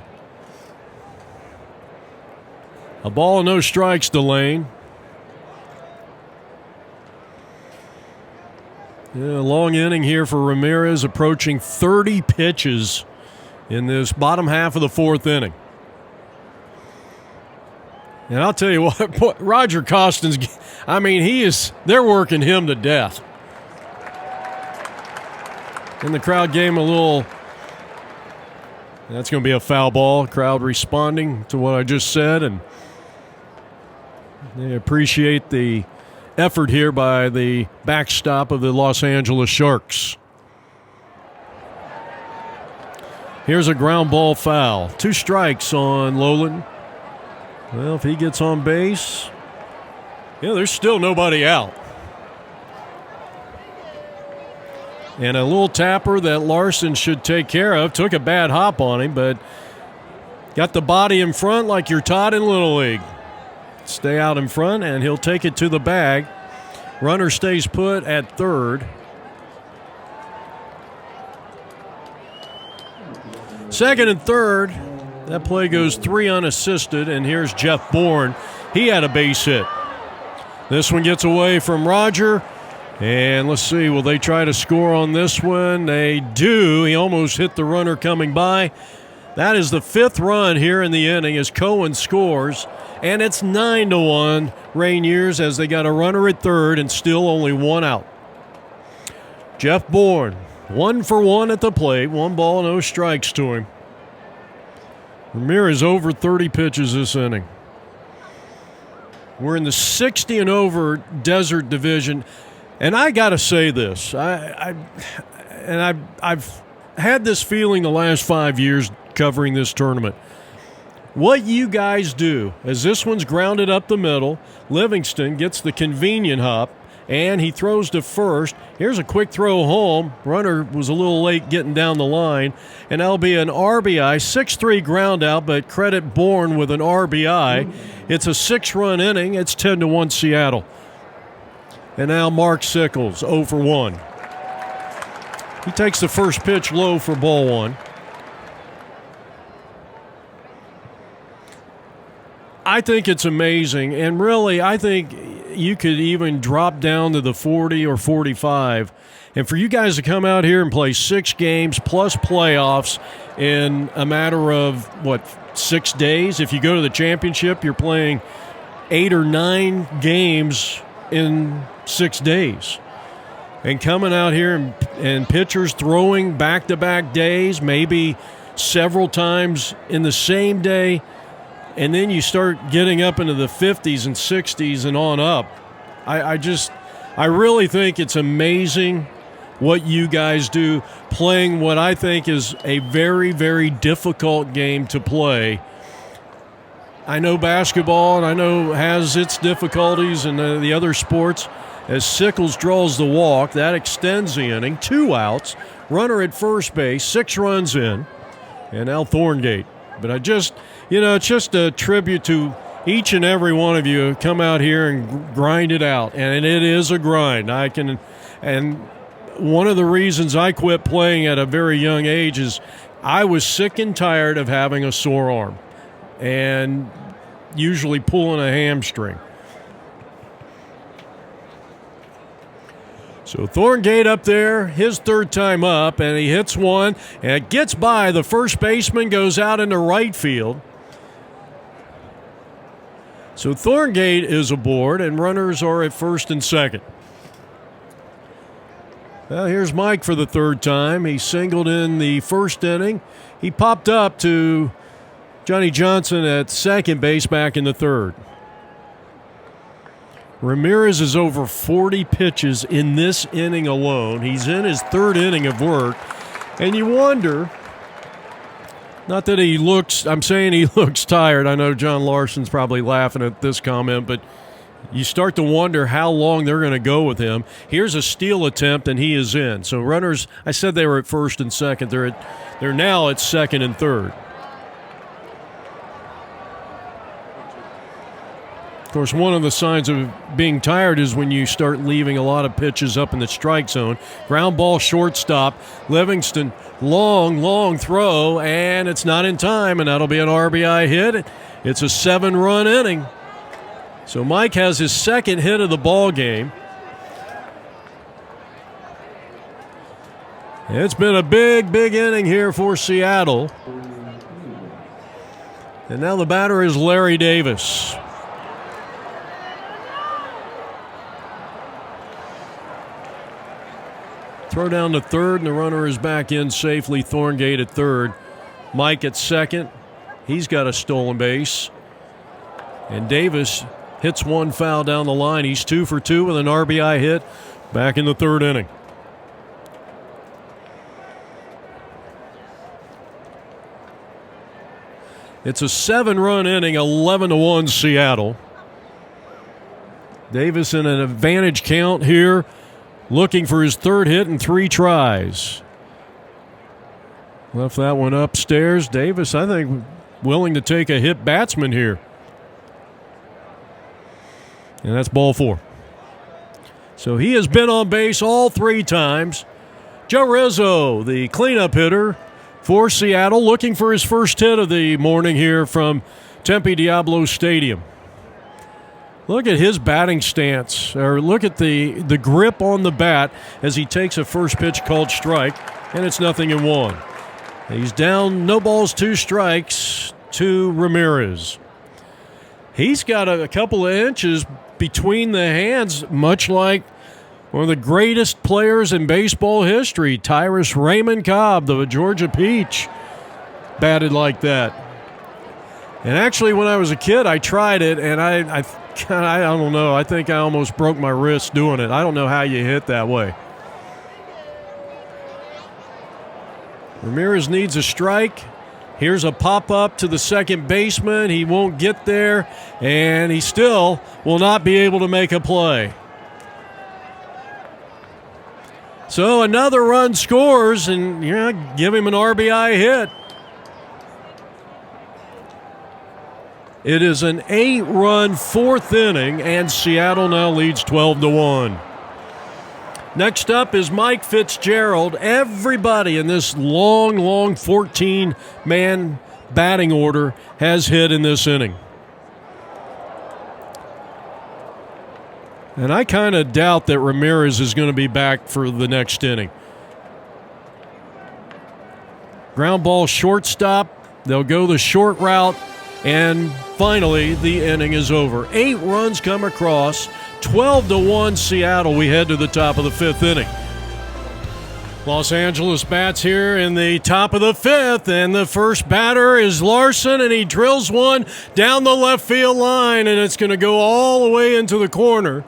A ball and no strikes to Lane. Yeah, long inning here for Ramirez, approaching 30 pitches in this bottom half of the fourth inning. And I'll tell you what, Roger Costin's, I mean, they're working him to death. And the crowd gave him a little, that's going to be a foul ball. Crowd responding to what I just said, and they appreciate the effort here by the backstop of the Los Angeles Sharks. Here's a ground ball foul. 2 strikes on Lowland. Well, if he gets on base, yeah, there's still nobody out. And a little tapper that Larson should take care of. Took a bad hop on him, but got the body in front like you're taught in Little League. Stay out in front, and he'll take it to the bag. Runner stays put at third. Second and third, that play goes 3 unassisted, and here's Jeff Bourne. He had a base hit. This one gets away from Roger, and let's see, will they try to score on this one? They do. He almost hit the runner coming by. That is the 5th run here in the inning as Cohen scores, and it's 9-1 Rainiers as they got a runner at third and still only 1 out. Jeff Bourne, 1 for 1 at the plate, 1 ball, no strikes to him. Ramirez over 30 pitches this inning. We're in the 60 and over Desert Division, and I got to say this, I've had this feeling the last 5 years covering this tournament. What you guys do, as this one's grounded up the middle, Livingston gets the convenient hop, and he throws to first. Here's a quick throw home. Runner was a little late getting down the line, and that'll be an RBI, 6-3 ground out, but credit Bourne with an RBI. It's a 6-run inning. It's 10-1 Seattle. And now Mark Sickles, 0 for 1. He takes the first pitch low for ball 1. I think it's amazing, and really, I think you could even drop down to the 40 or 45. And for you guys to come out here and play 6 games plus playoffs in a matter of, 6 days? If you go to the championship, you're playing 8 or 9 games in 6 days. And coming out here and pitchers throwing back-to-back days, maybe several times in the same day, and then you start getting up into the 50s and 60s and on up. I really think it's amazing what you guys do, playing what I think is a very, very difficult game to play. I know basketball, and I know has its difficulties, and the other sports. As Sickles draws the walk, that extends the inning. 2 outs, runner at first base, 6 runs in, and now Thorngate. But it's just a tribute to each and every one of you. Come out here and grind it out, and it is a grind. And one of the reasons I quit playing at a very young age is I was sick and tired of having a sore arm and usually pulling a hamstring. So Thorngate up there, his 3rd time up, and he hits one, and it gets by. The first baseman goes out into right field. So Thorngate is aboard, and runners are at first and second. Well, here's Mike for the third time. He singled in the first inning. He popped up to Johnny Johnson at second base back in the third. Ramirez is over 40 pitches in this inning alone. He's in his third inning of work. And you wonder, not that I'm saying he looks tired. I know John Larson's probably laughing at this comment, but you start to wonder how long they're going to go with him. Here's a steal attempt, and he is in. So runners, I said they were at first and second. They're now at second and third. Of course, one of the signs of being tired is when you start leaving a lot of pitches up in the strike zone. Ground ball, shortstop. Livingston, long throw, and it's not in time, and that'll be an RBI hit. It's a 7-run inning. So Mike has his second hit of the ball game. It's been a big inning here for Seattle. And now the batter is Larry Davis. Throw down to third, and the runner is back in safely. Thorngate at third. Mike at second. He's got a stolen base. And Davis hits one foul down the line. He's 2 for 2 with an RBI hit back in the third inning. It's a 7-run inning, 11-1 Seattle. Davis in an advantage count here, looking for his third hit in 3 tries. Left that one upstairs. Davis, I think, willing to take a hit batsman here. And that's ball 4. So he has been on base all 3 times. Joe Rizzo, the cleanup hitter for Seattle, looking for his first hit of the morning here from Tempe Diablo Stadium. Look at his batting stance, or look at the grip on the bat as he takes a first pitch called strike, and it's 0-1. He's down, no balls, 2 strikes to Ramirez. He's got a couple of inches between the hands, much like one of the greatest players in baseball history, Tyrus Raymond Cobb, the Georgia Peach, batted like that. And actually, when I was a kid, I tried it, and I don't know. I think I almost broke my wrist doing it. I don't know how you hit that way. Ramirez needs a strike. Here's a pop-up to the second baseman. He won't get there, and he still will not be able to make a play. So another run scores, and give him an RBI hit. It is an 8-run 4th inning, and Seattle now leads 12-1. Next up is Mike Fitzgerald. Everybody in this long 14-man batting order has hit in this inning. And I kind of doubt that Ramirez is going to be back for the next inning. Ground ball, shortstop. They'll go the short route. And finally, the inning is over. 8 runs come across. 12-1 Seattle. We head to the top of the 5th inning. Los Angeles bats here in the top of the 5th, and the first batter is Larson, and he drills one down the left field line, and it's going to go all the way into the corner.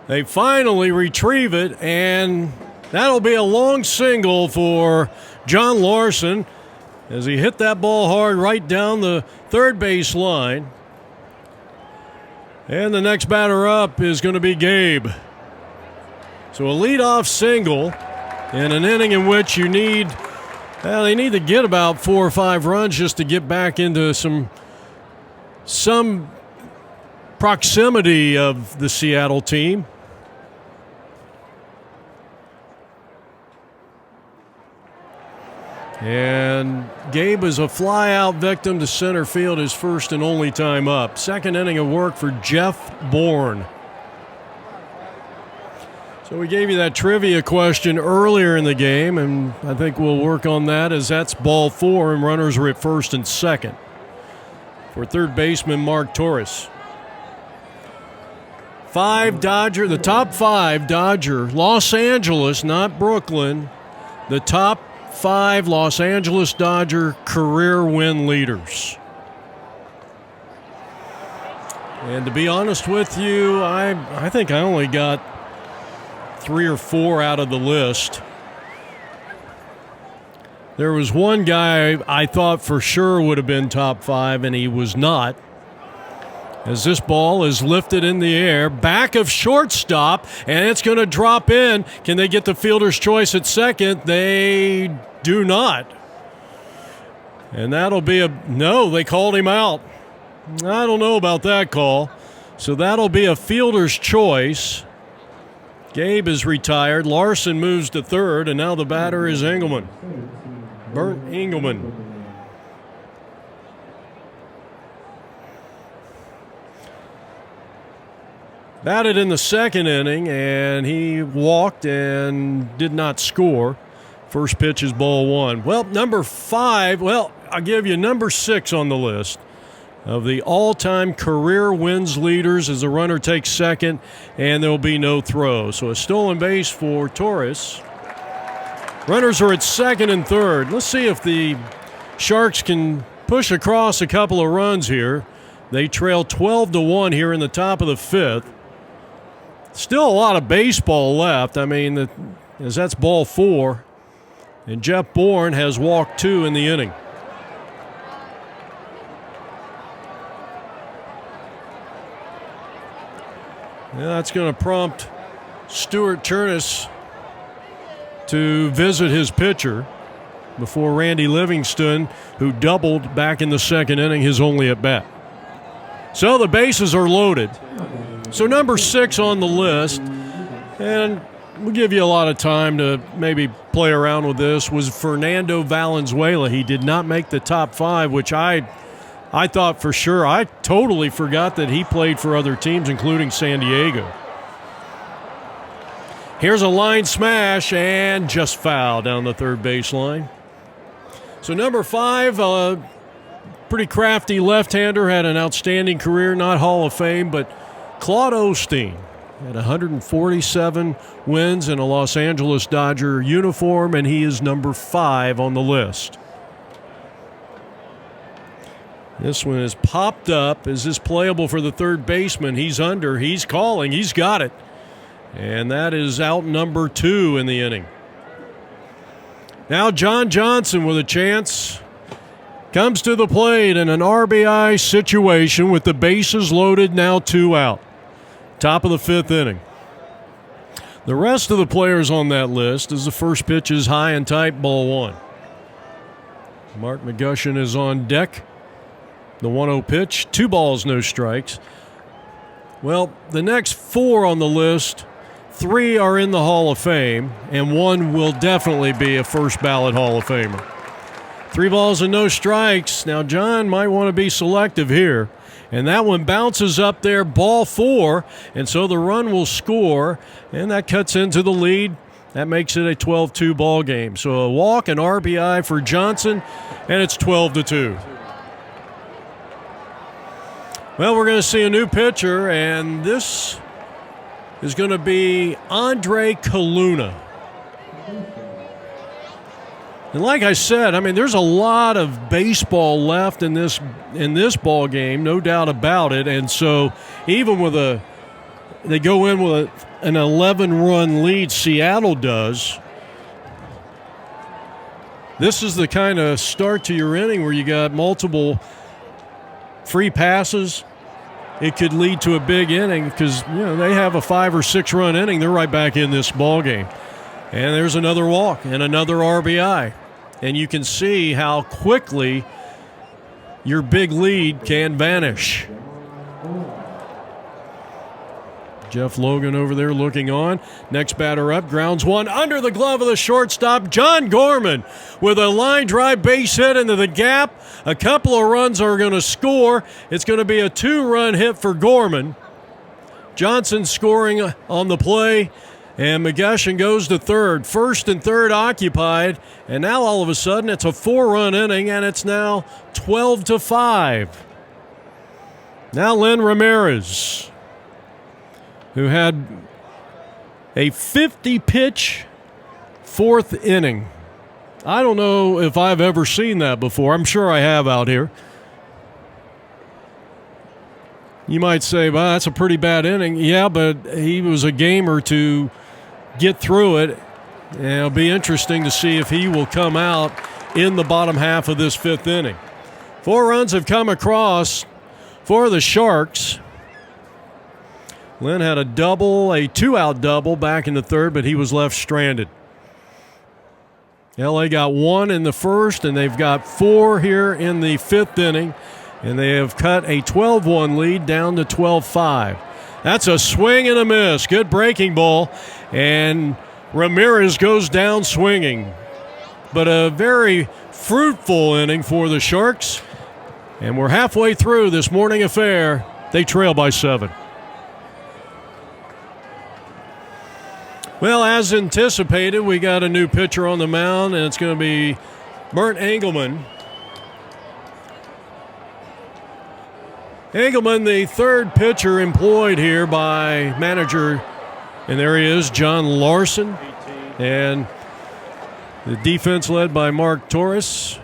They finally retrieve it, and that'll be a long single for John Larson as he hit that ball hard right down the third base line. And the next batter up is going to be Gabe. So a leadoff single in an inning in which they need to get about 4 or 5 runs just to get back into some proximity of the Seattle team. And Gabe is a fly-out victim to center field, his first and only time up. Second inning of work for Jeff Bourne. So we gave you that trivia question earlier in the game, and I think we'll work on that as that's ball 4, and runners are at first and second for third baseman Mark Torres. The top 5 Dodger, Los Angeles, not Brooklyn, the top 5 Los Angeles Dodger career win leaders. And to be honest with you, I think I only got 3 or 4 out of the list. There was one guy I thought for sure would have been top 5, and he was not. As this ball is lifted in the air, back of shortstop, and it's going to drop in. Can they get the fielder's choice at second? They do not. And that'll be no, they called him out. I don't know about that call. So that'll be a fielder's choice. Gabe is retired. Larson moves to third, and now the batter is Engelman. Bernd Engelman. Batted in the second inning, and he walked and did not score. First pitch is ball 1. Well, number 5, I'll give you number 6 on the list of the all-time career wins leaders as the runner takes second, and there'll be no throw. So a stolen base for Torres. Runners are at second and third. Let's see if the Sharks can push across a couple of runs here. They trail 12-1 here in the top of the 5th. Still a lot of baseball left. I mean, as that's ball 4. And Jeff Bourne has walked 2 in the inning. Yeah, that's going to prompt Stuart Chernus to visit his pitcher before Randy Livingston, who doubled back in the second inning, his only at bat. So the bases are loaded. So number 6 on the list, and we'll give you a lot of time to maybe play around with this, was Fernando Valenzuela. He did not make the top 5, which I thought for sure. I totally forgot that he played for other teams, including San Diego. Here's a line smash and just foul down the third baseline. So number 5, pretty crafty left-hander, had an outstanding career, not Hall of Fame, but Claude Osteen had 147 wins in a Los Angeles Dodger uniform, and he is number 5 on the list. This one is popped up. Is this playable for the third baseman? He's under. He's calling. He's got it. And that is out number 2 in the inning. Now John Johnson with a chance. Comes to the plate in an RBI situation with the bases loaded, now 2 out. Top of the 5th inning. The rest of the players on that list, as the first pitch is high and tight, ball 1. Mark McGushin is on deck. The 1-0 pitch, 2 balls, no strikes. Well, the next 4 on the list, 3 are in the Hall of Fame, and 1 will definitely be a first ballot Hall of Famer. 3 balls and no strikes. Now, John might want to be selective here. And that one bounces up there, ball 4, and so the run will score, and that cuts into the lead. That makes it a 12-2 ball game. So a walk, an RBI for Johnson, and it's 12-2. Well, we're going to see a new pitcher, and this is going to be Andre Coluna. And like I said, I mean, there's a lot of baseball left in this ball game, no doubt about it. And so even with they go in with an 11-run lead, Seattle does. This is the kind of start to your inning where you got multiple free passes. It could lead to a big inning because, they have a 5 or 6 run inning. They're right back in this ball game. And there's another walk and another RBI. And you can see how quickly your big lead can vanish. Jeff Logan over there looking on. Next batter up, grounds one under the glove of the shortstop, John Gorman, with a line drive base hit into the gap. A couple of runs are going to score. It's going to be a 2-run hit for Gorman. Johnson scoring on the play. And McGushin goes to third. First and third occupied. And now all of a sudden it's a 4-run inning, and it's now 12-5. Now Len Ramirez. who had a 50-pitch fourth inning. I don't know if I've ever seen that before. I'm sure I have out here. You might say, well, that's a pretty bad inning. Yeah, but he was a gamer to get through it. And it'll be interesting to see if he will come out in the bottom half of this fifth inning. 4 runs have come across for the Sharks. Lynn had a double, a 2-out double back in the third, but he was left stranded. LA got 1 in the first, and they've got 4 here in the fifth inning. And they have cut a 12-1 lead down to 12-5. That's a swing and a miss. Good breaking ball. And Ramirez goes down swinging. But a very fruitful inning for the Sharks. And we're halfway through this morning affair. They trail by 7. Well, as anticipated, we got a new pitcher on the mound, and it's going to be Bernd Engelmann. Engelmann, the third pitcher employed here by manager, and there he is, John Larson. And the defense led by Mark Torres.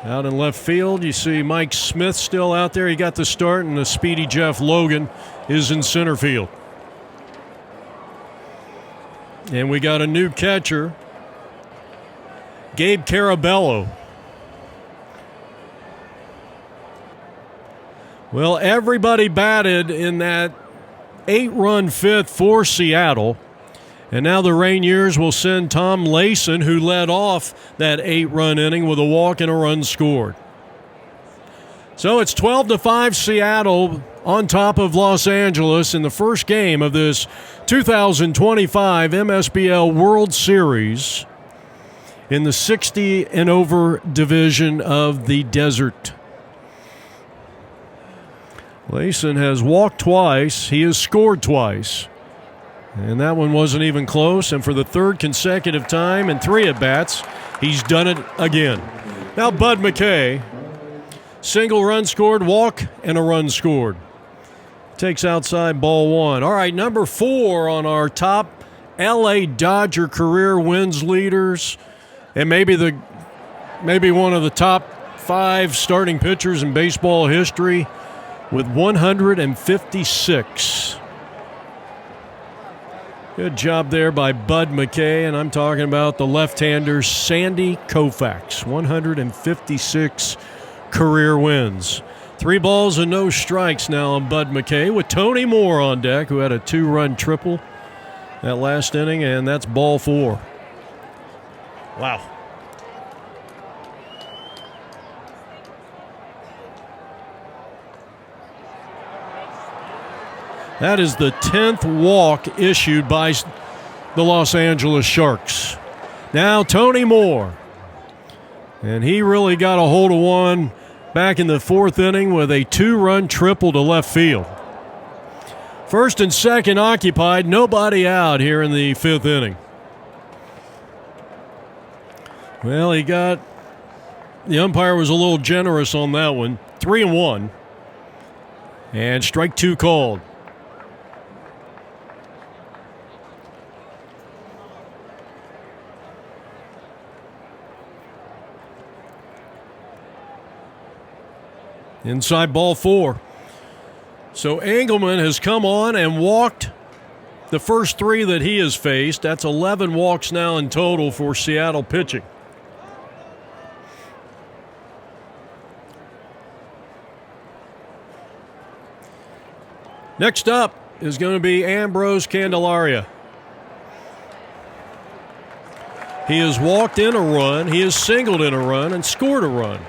Out in left field, you see Mike Smith still out there. He got the start, and the speedy Jeff Logan is in center field. And we got a new catcher, Gabe Carabello. Well, everybody batted in that 8-run fifth for Seattle. And now the Rainiers will send Tom Layson, who led off that 8-run inning with a walk and a run scored. So it's 12-5 Seattle on top of Los Angeles in the first game of this 2025 Msbl World Series in the 60 and over division of the Desert. Layson has walked twice. He has scored twice. And that one wasn't even close. And for the third consecutive time in 3 at-bats, he's done it again. Now Bud McKay, single run scored, walk, and a run scored. Takes outside ball 1. All right, number 4 on our top LA Dodger career wins leaders. And maybe one of the top 5 starting pitchers in baseball history, with 156. Good job there by Bud McKay, and I'm talking about the left-hander Sandy Koufax. 156 career wins. 3 balls and no strikes now on Bud McKay, with Tony Moore on deck, who had a 2-run triple that last inning, and that's ball 4. Wow. That is the 10th walk issued by the Los Angeles Sharks. Now Tony Moore. And he really got a hold of one back in the 4th inning with a 2-run triple to left field. First and second occupied, nobody out here in the 5th inning. Well, the umpire was a little generous on that one. 3-1. And strike 2 called. Inside ball 4. So Engelmann has come on and walked the first 3 that he has faced. That's 11 walks now in total for Seattle pitching. Next up is going to be Ambrose Candelaria. He has walked in a run, he has singled in a run, and scored a run.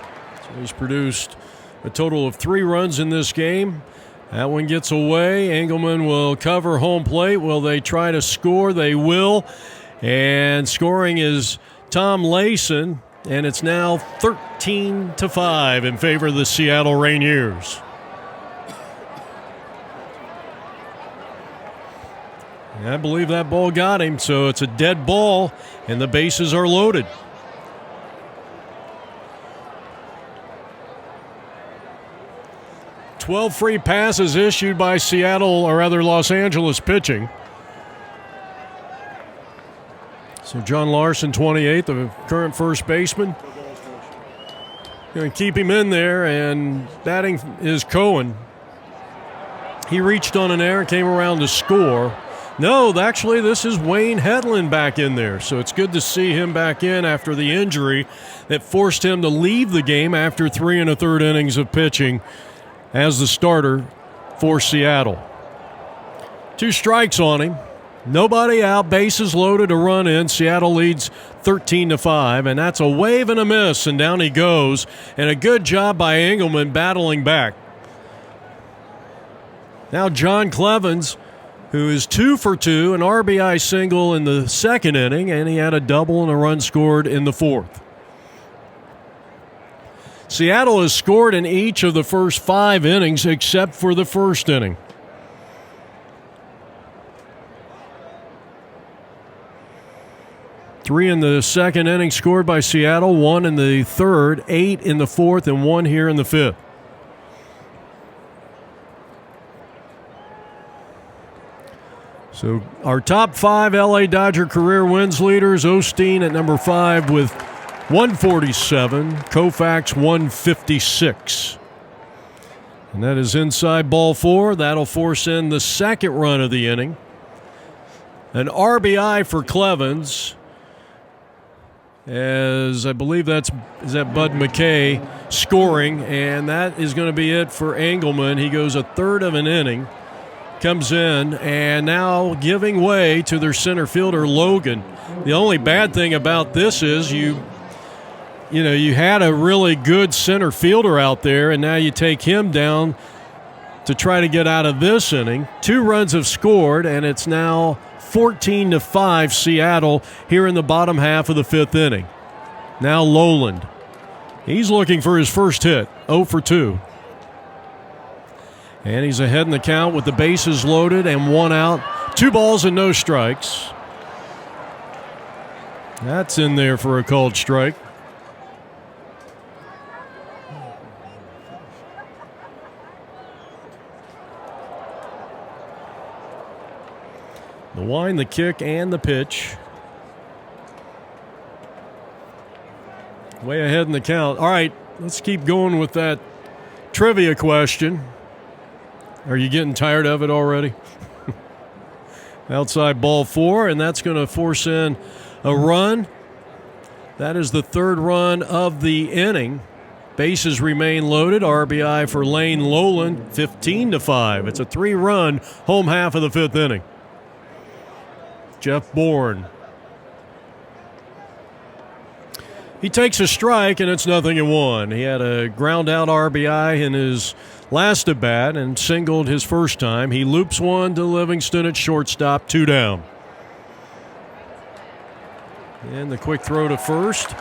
So he's produced a total of 3 runs in this game. That one gets away. Engelmann will cover home plate. Will they try to score? They will. And scoring is Tom Layson. And it's now 13-5 in favor of the Seattle Rainiers. I believe that ball got him, so it's a dead ball, and the bases are loaded. 12 free passes issued by Seattle, or rather Los Angeles pitching. So John Larson, 28, the current first baseman. Going to keep him in there, and batting is Cohen. He reached on an error, came around to score. No, actually, this is Wayne Hedlund back in there. So it's good to see him back in after the injury that forced him to leave the game after 3 1/3 innings of pitching as the starter for Seattle. 2 strikes on him. Nobody out, bases loaded, a run in. Seattle leads 13-5, and that's a wave and a miss, and down he goes. And a good job by Engelman battling back. Now John Clevens, who is 2 for 2, an RBI single in the second inning, and he had a double and a run scored in the fourth. Seattle has scored in each of the first 5 innings except for the first inning. Three in the second inning scored by Seattle, 1 in the third, 8 in the fourth, and 1 here in the fifth. So our top 5 LA Dodger career wins leaders: Osteen at number 5 with 147, Koufax 156. And that is inside ball 4. That'll force in the second run of the inning. An RBI for Clevens, as I believe is that Bud McKay scoring, and that is going to be it for Engelman. He goes a third of an inning. Comes in, and now giving way to their center fielder, Logan. The only bad thing about this is you had a really good center fielder out there, and now you take him down to try to get out of this inning. 2 runs have scored, and it's now 14-5 Seattle here in the bottom half of the 5th inning. Now Lowland. He's looking for his first hit, 0 for 2. And he's ahead in the count with the bases loaded and 1 out. 2 balls and no strikes. That's in there for a called strike. The wind, the kick, and the pitch. Way ahead in the count. All right, let's keep going with that trivia question. Are you getting tired of it already? Outside ball 4, and that's going to force in a run. That is the 3rd run of the inning. Bases remain loaded. RBI for Lane Lowland, 15-5. It's a 3-run home half of the 5th inning. Jeff Bourne. He takes a strike, and it's 0-1. He had a ground-out RBI in his last at bat and singled his first time. He loops one to Livingston at shortstop, 2 down. And the quick throw to first.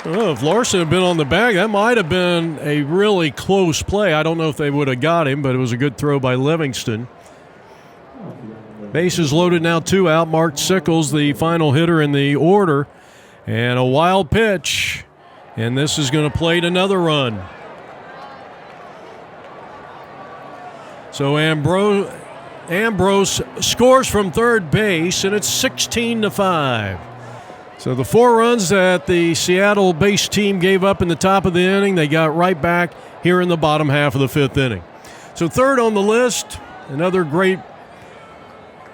Oh, if Larson had been on the bag, that might have been a really close play. I don't know if they would have got him, but it was a good throw by Livingston. Bases loaded now, 2 out. Mark Sickles, the final hitter in the order. And a wild pitch. And this is going to plate another run. So Ambrose scores from third base, and it's 16-5. So the 4 runs that the Seattle base team gave up in the top of the inning, they got right back here in the bottom half of the 5th inning. So third on the list, another great,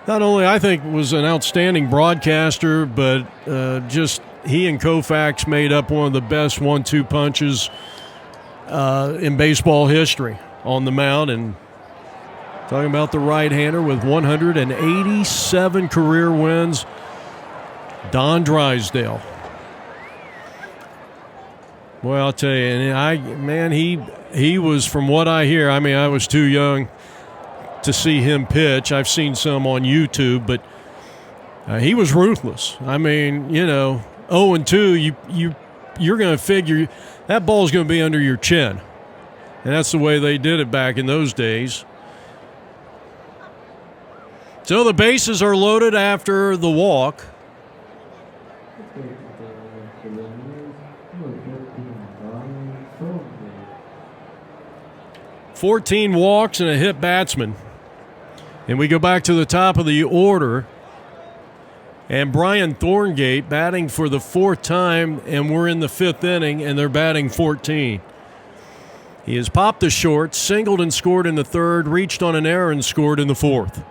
not only I think was an outstanding broadcaster, but just he and Koufax made up one of the best 1-2 punches in baseball history on the mound. And talking about the right-hander with 187 career wins, Don Drysdale. Well, I'll tell you, and he was, from what I hear, I mean, I was too young to see him pitch. I've seen some on YouTube, but he was ruthless. I mean, 0-2, you're going to figure that ball's going to be under your chin. And that's the way they did it back in those days. So the bases are loaded after the walk. 14 walks and a hit batsman. And we go back to the top of the order. And Brian Thorngate batting for the 4th time, and we're in the 5th inning, and they're batting 14. He has popped the short, singled and scored in the 3rd, reached on an error and scored in the 4th.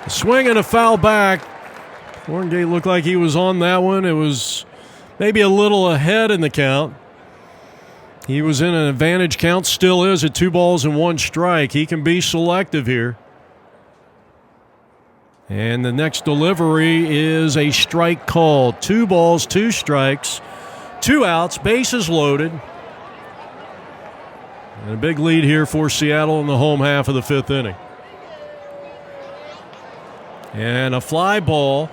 A swing and a foul back. Thorngate looked like he was on that one. It was maybe a little ahead in the count. He was in an advantage count, still is at 2 balls and 1 strike. He can be selective here. And the next delivery is a strike called. 2 balls, 2 strikes, 2 outs, bases loaded. And a big lead here for Seattle in the home half of the 5th inning. And a fly ball,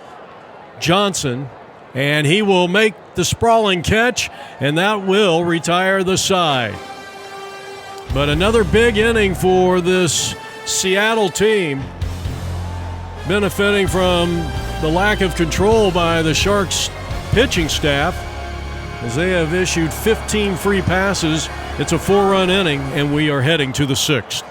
Johnson, and he will make the sprawling catch, and that will retire the side. But another big inning for this Seattle team, benefiting from the lack of control by the Sharks pitching staff, as they have issued 15 free passes. It's a 4-run inning, and we are heading to the 6th.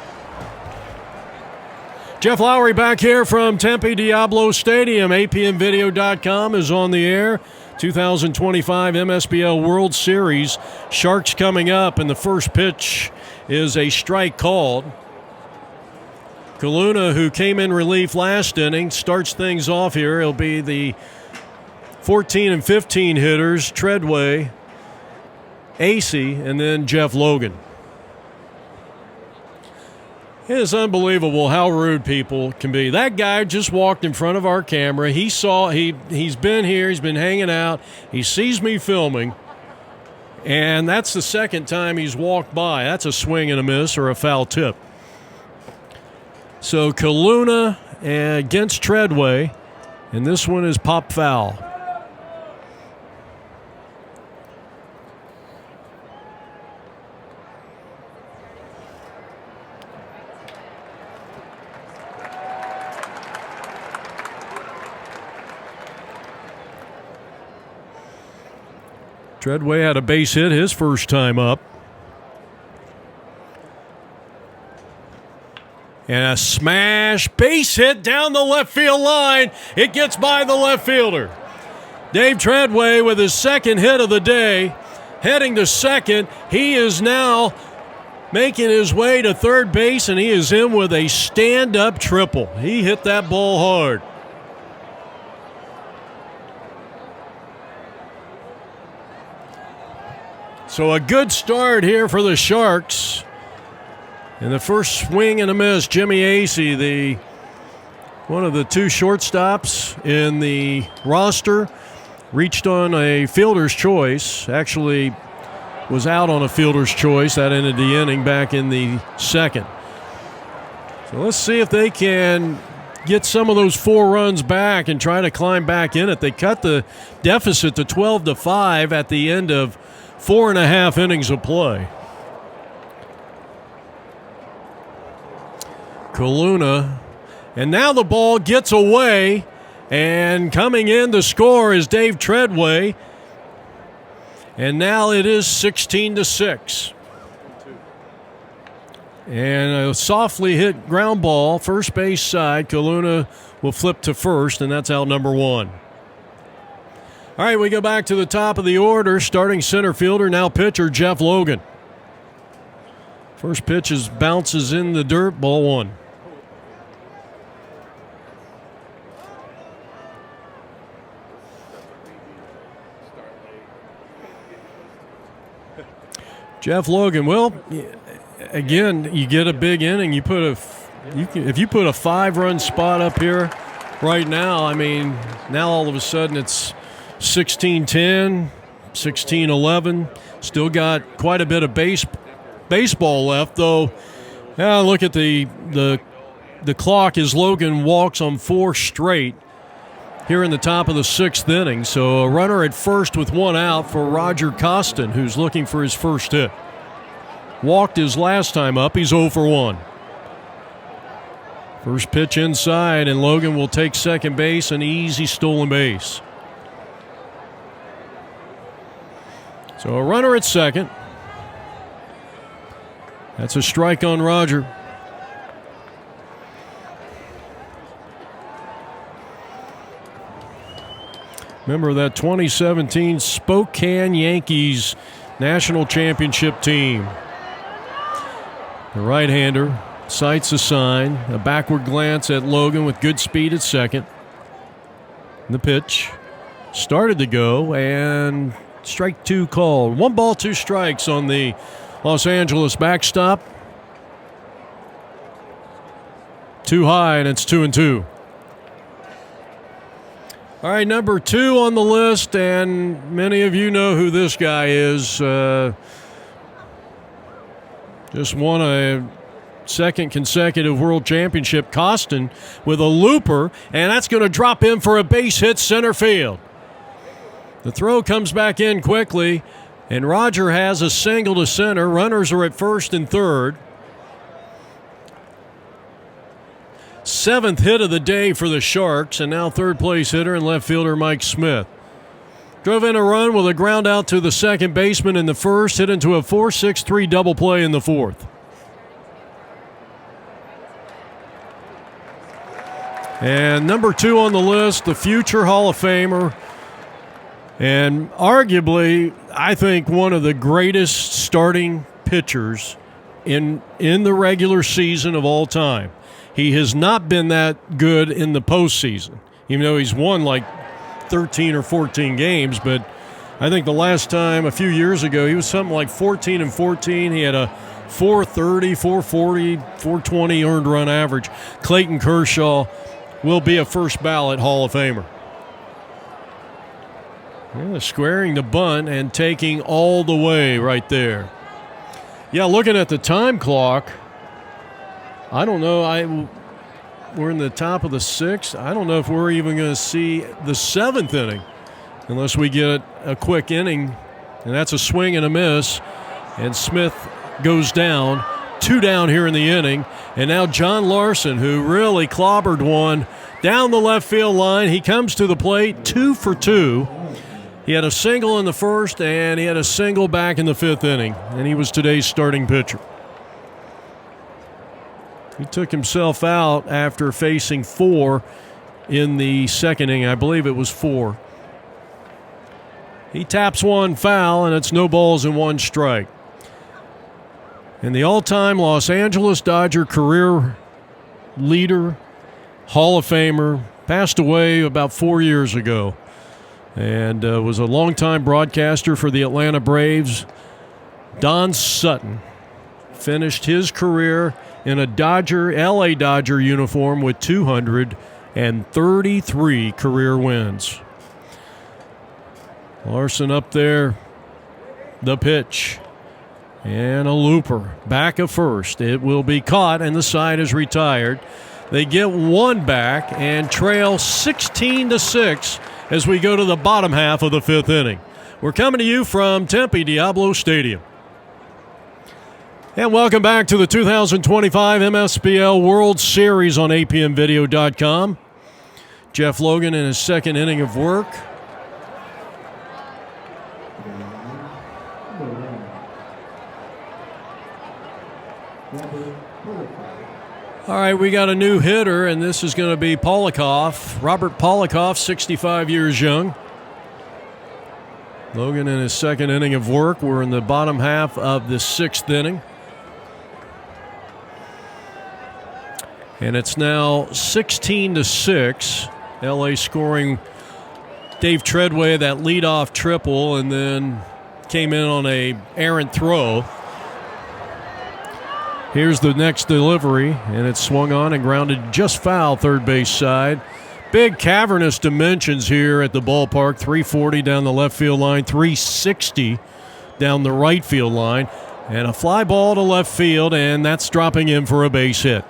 Jeff Lowry back here from Tempe Diablo Stadium. APMvideo.com is on the air. 2025 Msbl World Series. Sharks coming up, and the first pitch is a strike called. Kaluna, who came in relief last inning, starts things off here. It'll be the 14 and 15 hitters, Treadway, Acey, and then Jeff Logan. It is unbelievable how rude people can be. That guy just walked in front of our camera. He's been here. He's been hanging out. He sees me filming, and that's the 2nd time he's walked by. That's a swing and a miss or a foul tip. So Kaluna against Treadway, and this one is pop foul. Treadway had a base hit his first time up. And a smash base hit down the left field line. It gets by the left fielder. Dave Treadway with his 2nd hit of the day, heading to 2nd. He is now making his way to 3rd base, and he is in with a stand-up triple. He hit that ball hard. So a good start here for the Sharks. And the first swing and a miss, Jimmy Acey, one of the 2 shortstops in the roster, reached on a fielder's choice. Actually was out on a fielder's choice. That ended the inning back in the 2nd. So let's see if they can get some of those 4 runs back and try to climb back in it. They cut the deficit to 12-5 at the end of 4.5 innings of play. Kaluna, and now the ball gets away, and coming in to score is Dave Treadway, and now it is 16-6. And a softly hit ground ball, first base side. Kaluna will flip to first, and that's out number 1. All right, we go back to the top of the order. Starting center fielder, now pitcher, Jeff Logan. First pitch bounces in the dirt, ball 1. Jeff Logan, well, again, you get a big inning. If you put a 5-run spot up here right now, I mean, now all of a sudden it's 16-10, 16-11. Still got quite a bit of baseball left, though. Look at the clock as Logan walks on 4 straight here in the top of the 6th inning. So a runner at first with 1 out for Roger Costin, who's looking for his first hit. Walked his last time up. He's 0 for 1. First pitch inside, and Logan will take second base, an easy stolen base. So a runner at second. That's a strike on Roger. Member that 2017 Spokane Yankees National Championship team. The right-hander sights a sign, a backward glance at Logan with good speed at second. The pitch started to go, and strike two called. 1 ball, 2 strikes on the Los Angeles backstop. Too high, and it's 2-2. All right, number 2 on the list, and many of you know who this guy is. Just won a second consecutive world championship. Costin with a looper, and that's going to drop in for a base hit center field. The throw comes back in quickly, and Roger has a single to center. Runners are at first and third. 7th hit of the day for the Sharks, and now third place hitter and left fielder Mike Smith. Drove in a run with a ground out to the second baseman in the first, hit into a 4-6-3 double play in the fourth. And number 2 on the list, the future Hall of Famer, and arguably, I think, one of the greatest starting pitchers in the regular season of all time. He has not been that good in the postseason, even though he's won like 13 or 14 games. But I think the last time, a few years ago, he was something like 14-14. He had a 430, 440, 420 earned run average. Clayton Kershaw will be a first ballot Hall of Famer. Yeah, squaring the bunt and taking all the way right there. Yeah, looking at the time clock, I don't know. We're in the top of the 6th. I don't know if we're even going to see the 7th inning unless we get a quick inning, and that's a swing and a miss. And Smith goes down, 2 down here in the inning. And now John Larson, who really clobbered one down the left field line. He comes to the plate, 2 for 2. He had a single in the first, and he had a single back in the 5th inning, and he was today's starting pitcher. He took himself out after facing 4 in the second inning. I believe it was 4. He taps one foul, and it's no balls and 1 strike. And the all-time Los Angeles Dodger career leader, Hall of Famer, passed away about 4 years ago, and was a longtime broadcaster for the Atlanta Braves. Don Sutton finished his career in a LA Dodger uniform with 233 career wins. Larson up there, the pitch, and a looper. Back of first. It will be caught, and the side is retired. They get 1 back and trail 16-6 as we go to the bottom half of the 5th inning. We're coming to you from Tempe Diablo Stadium. And welcome back to the 2025 Msbl World Series on apmvideo.com. Jeff Logan in his 2nd inning of work. All right, we got a new hitter, and this is going to be Polikoff. Robert Polikoff, 65 years young. Logan in his 2nd inning of work. We're in the bottom half of the 6th inning. And it's now 16-6. LA scoring Dave Treadway that leadoff triple, and then came in on a errant throw. Here's the next delivery, and it's swung on and grounded just foul third base side. Big cavernous dimensions here at the ballpark. 340 down the left field line, 360 down the right field line, and a fly ball to left field, and that's dropping in for a base hit.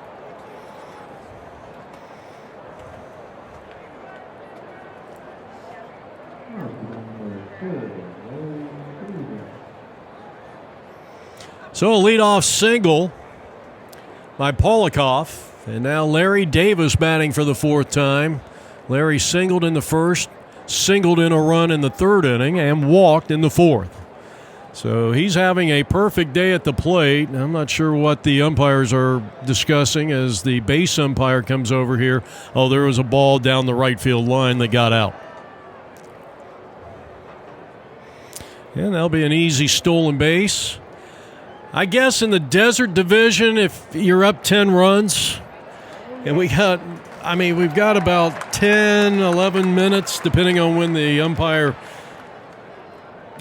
So a leadoff single by Polikoff, and now Larry Davis batting for the 4th time. Larry singled in the first, singled in a run in the 3rd inning, and walked in the 4th. So he's having a perfect day at the plate. I'm not sure what the umpires are discussing as the base umpire comes over here. Oh, there was a ball down the right field line that got out. And that'll be an easy stolen base. I guess in the Desert Division, if you're up 10 runs, and we've got about 10, 11 minutes, depending on when the umpire,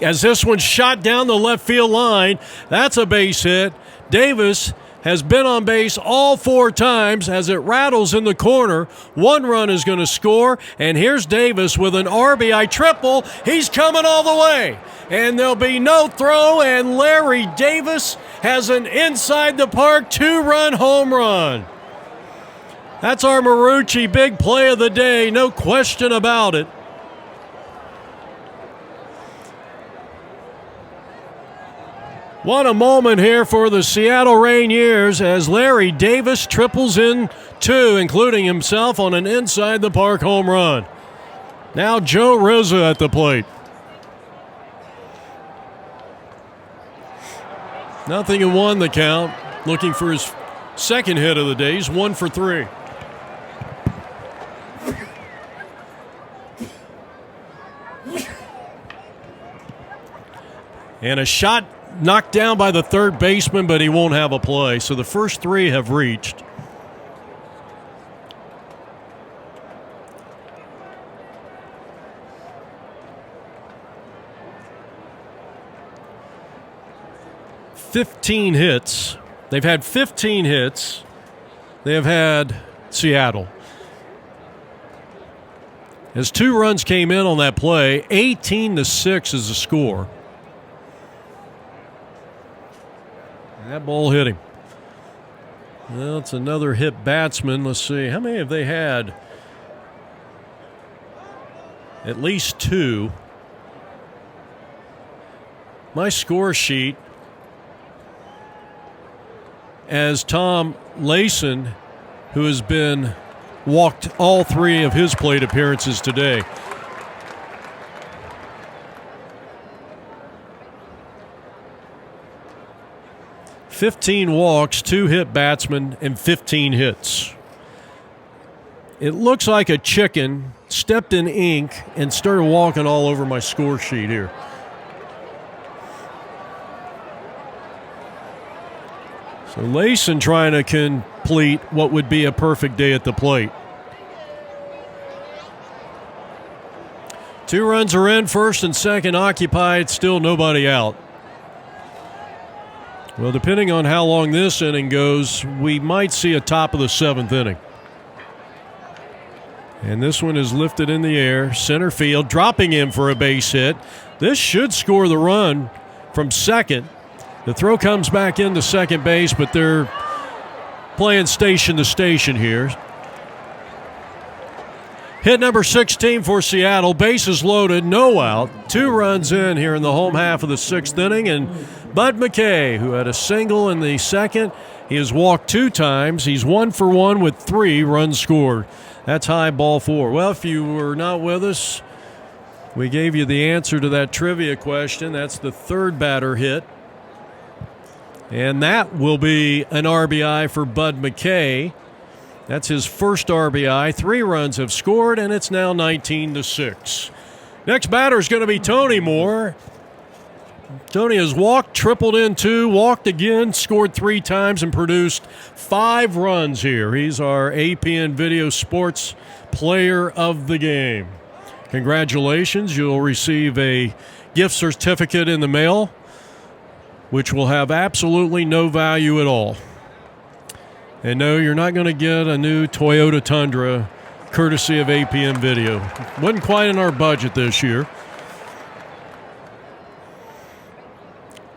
as this one's shot down the left field line. That's a base hit. Davis has been on base all 4 times as it rattles in the corner. 1 run is going to score, and here's Davis with an RBI triple. He's coming all the way, and there'll be no throw, and Larry Davis has an inside the park 2-run home run. That's our Marucci big play of the day, no question about it. What a moment here for the Seattle Rainiers as Larry Davis triples in 2, including himself on an inside-the-park home run. Now Joe Rizza at the plate. 0-1 the count, looking for his second hit of the day. He's 1 for 3. And a shot knocked down by the third baseman, but he won't have a play. So the first 3 have reached. .15 hits. They've had 15 hits. They have had Seattle. As 2 runs came in on that play, 18-6 is the score. That ball hit him. Well, it's another hit batsman. Let's see. How many have they had? At least 2. My score sheet, as Tom Layson, who has been walked all 3 of his plate appearances today. .15 walks, 2 hit batsmen, and 15 hits. It looks like a chicken stepped in ink and started walking all over my score sheet here. So Layson trying to complete what would be a perfect day at the plate. 2 runs are in, first and second occupied, still nobody out. Well, depending on how long this inning goes, we might see a top of the 7th inning. And this one is lifted in the air, center field, dropping him for a base hit. This should score the run from second. The throw comes back into second base, but they're playing station to station here. Hit number 16 for Seattle. Bases loaded, no out. 2 runs in here in the home half of the 6th inning. And Bud McKay, who had a single in the second, he has walked 2 times. He's 1 for 1 with 3 runs scored. That's high ball 4. Well, if you were not with us, we gave you the answer to that trivia question. That's the 3rd batter hit. And that will be an RBI for Bud McKay. That's his first RBI. 3 runs have scored, and it's now 19-6. Next batter is going to be Tony Moore. Tony has walked, tripled in 2, walked again, scored 3 times, and produced 5 runs here. He's our APN Video Sports Player of the Game. Congratulations. You'll receive a gift certificate in the mail, which will have absolutely no value at all. And no, you're not going to get a new Toyota Tundra courtesy of APM Video. Wasn't quite in our budget this year.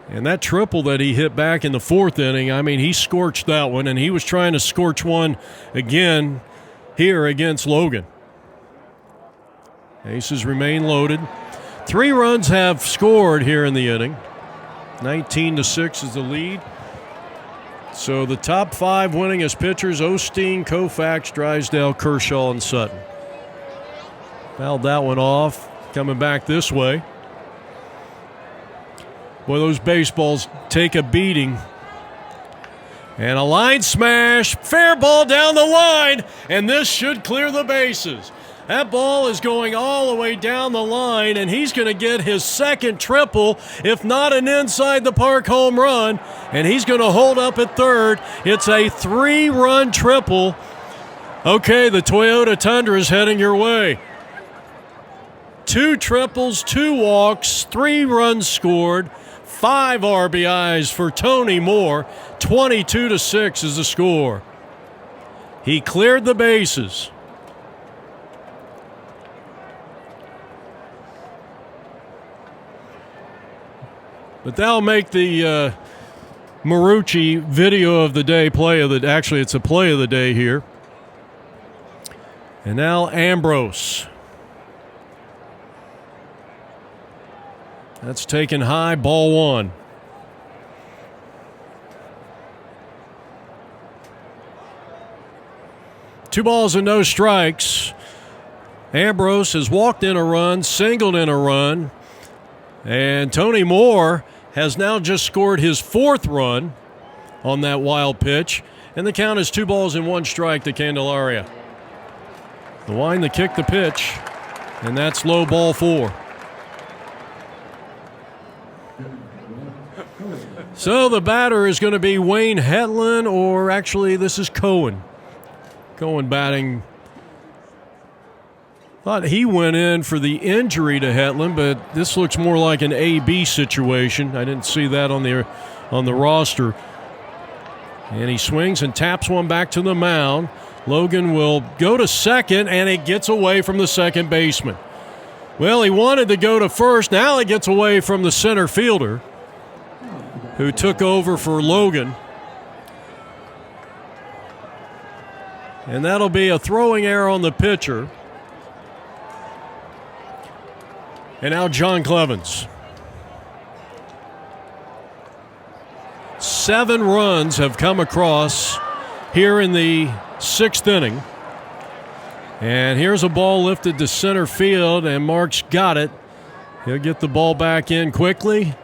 And that triple that he hit back in the 4th inning, I mean, he scorched that one, and he was trying to scorch one again here against Logan. Aces remain loaded. 3 runs have scored here in the inning. 19-6 is the lead. So the top 5 winningest pitchers: Osteen, Koufax, Drysdale, Kershaw, and Sutton. Fouled that one off. Coming back this way. Boy, those baseballs take a beating. And a line smash, fair ball down the line, and this should clear the bases. That ball is going all the way down the line, and he's going to get his second triple, if not an inside-the-park home run, and he's going to hold up at third. It's a 3-run triple. Okay, the Toyota Tundra is heading your way. 2 triples, 2 walks, 3 runs scored, 5 RBIs for Tony Moore. 22-6 is the score. He cleared the bases. But that'll make the Marucci video of the day actually, it's a play of the day here. And now Ambrose. That's taken high, ball 1. Two balls and no strikes. Ambrose has walked in a run, singled in a run, and Tony Moore has now just scored his 4th run on that wild pitch, and the count is 2 balls and 1 strike to Candelaria. The wind, the kick, the pitch, and that's low, ball 4. So the batter is going to be Wayne Hetland, or actually this is Cohen. Cohen batting. Thought he went in for the injury to Hetland, but this looks more like an AB situation. I didn't see that on the roster. And he swings and taps one back to the mound. Logan will go to second, and it gets away from the second baseman. Well, he wanted to go to first. Now it gets away from the center fielder, who took over for Logan. And that'll be a throwing error on the pitcher. And now John Clevens. 7 runs have come across here in the 6th inning. And here's a ball lifted to center field, and Mark's got it. He'll get the ball back in quickly.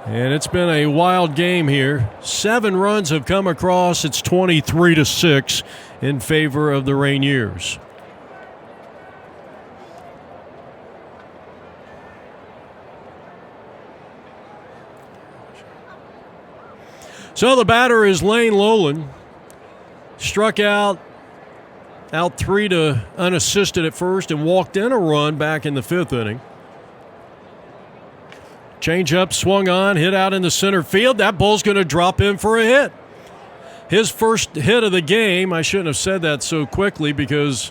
And it's been a wild game here. 7 runs have come across. It's 23-6 in favor of the Rainiers. So the batter is Lane Lolan. Struck out 3 to unassisted at first, and walked in a run back in the 5th inning. Change up, swung on, hit out in the center field. That ball's going to drop in for a hit. His first hit of the game. I shouldn't have said that so quickly because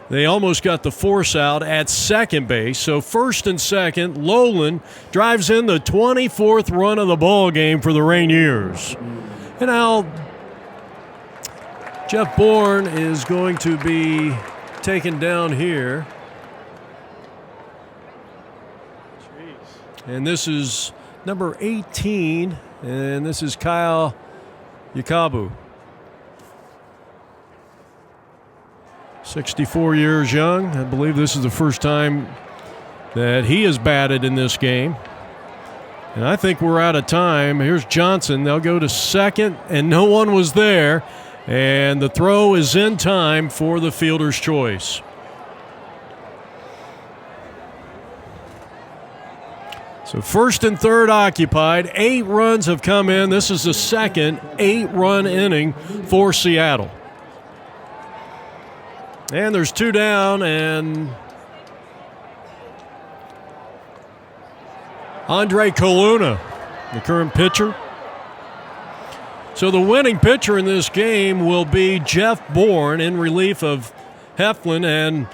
they almost got the force out at second base. So first and second, Lolan drives in the 24th run of the ball game for the Rainiers. And now Jeff Bourne is going to be taken down here. And this is number 18, and this is Kyle Yakabu. 64 years young. I believe this is the first time that he has batted in this game. And I think we're out of time. Here's Johnson. They'll go to second, and no one was there. And the throw is in time for the fielder's choice. So first and third occupied. 8 runs have come in. This is the second 8-run inning for Seattle. And there's 2 down, and Andre Coluna, the current pitcher. So the winning pitcher in this game will be Jeff Bourne in relief of Heflin, and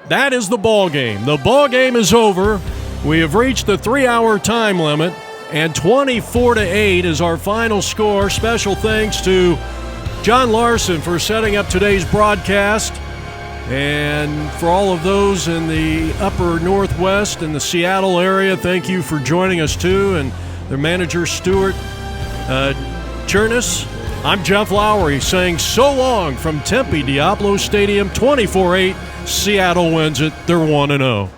that is the ball game. The ball game is over. We have reached the 3-hour time limit, and 24-8 is our final score. Special thanks to John Larson for setting up today's broadcast, and for all of those in the upper Northwest and the Seattle area, thank you for joining us too, and their manager Stuart Chernus. I'm Jeff Lowry saying so long from Tempe Diablo Stadium. 24-8, Seattle wins it. They're 1-0.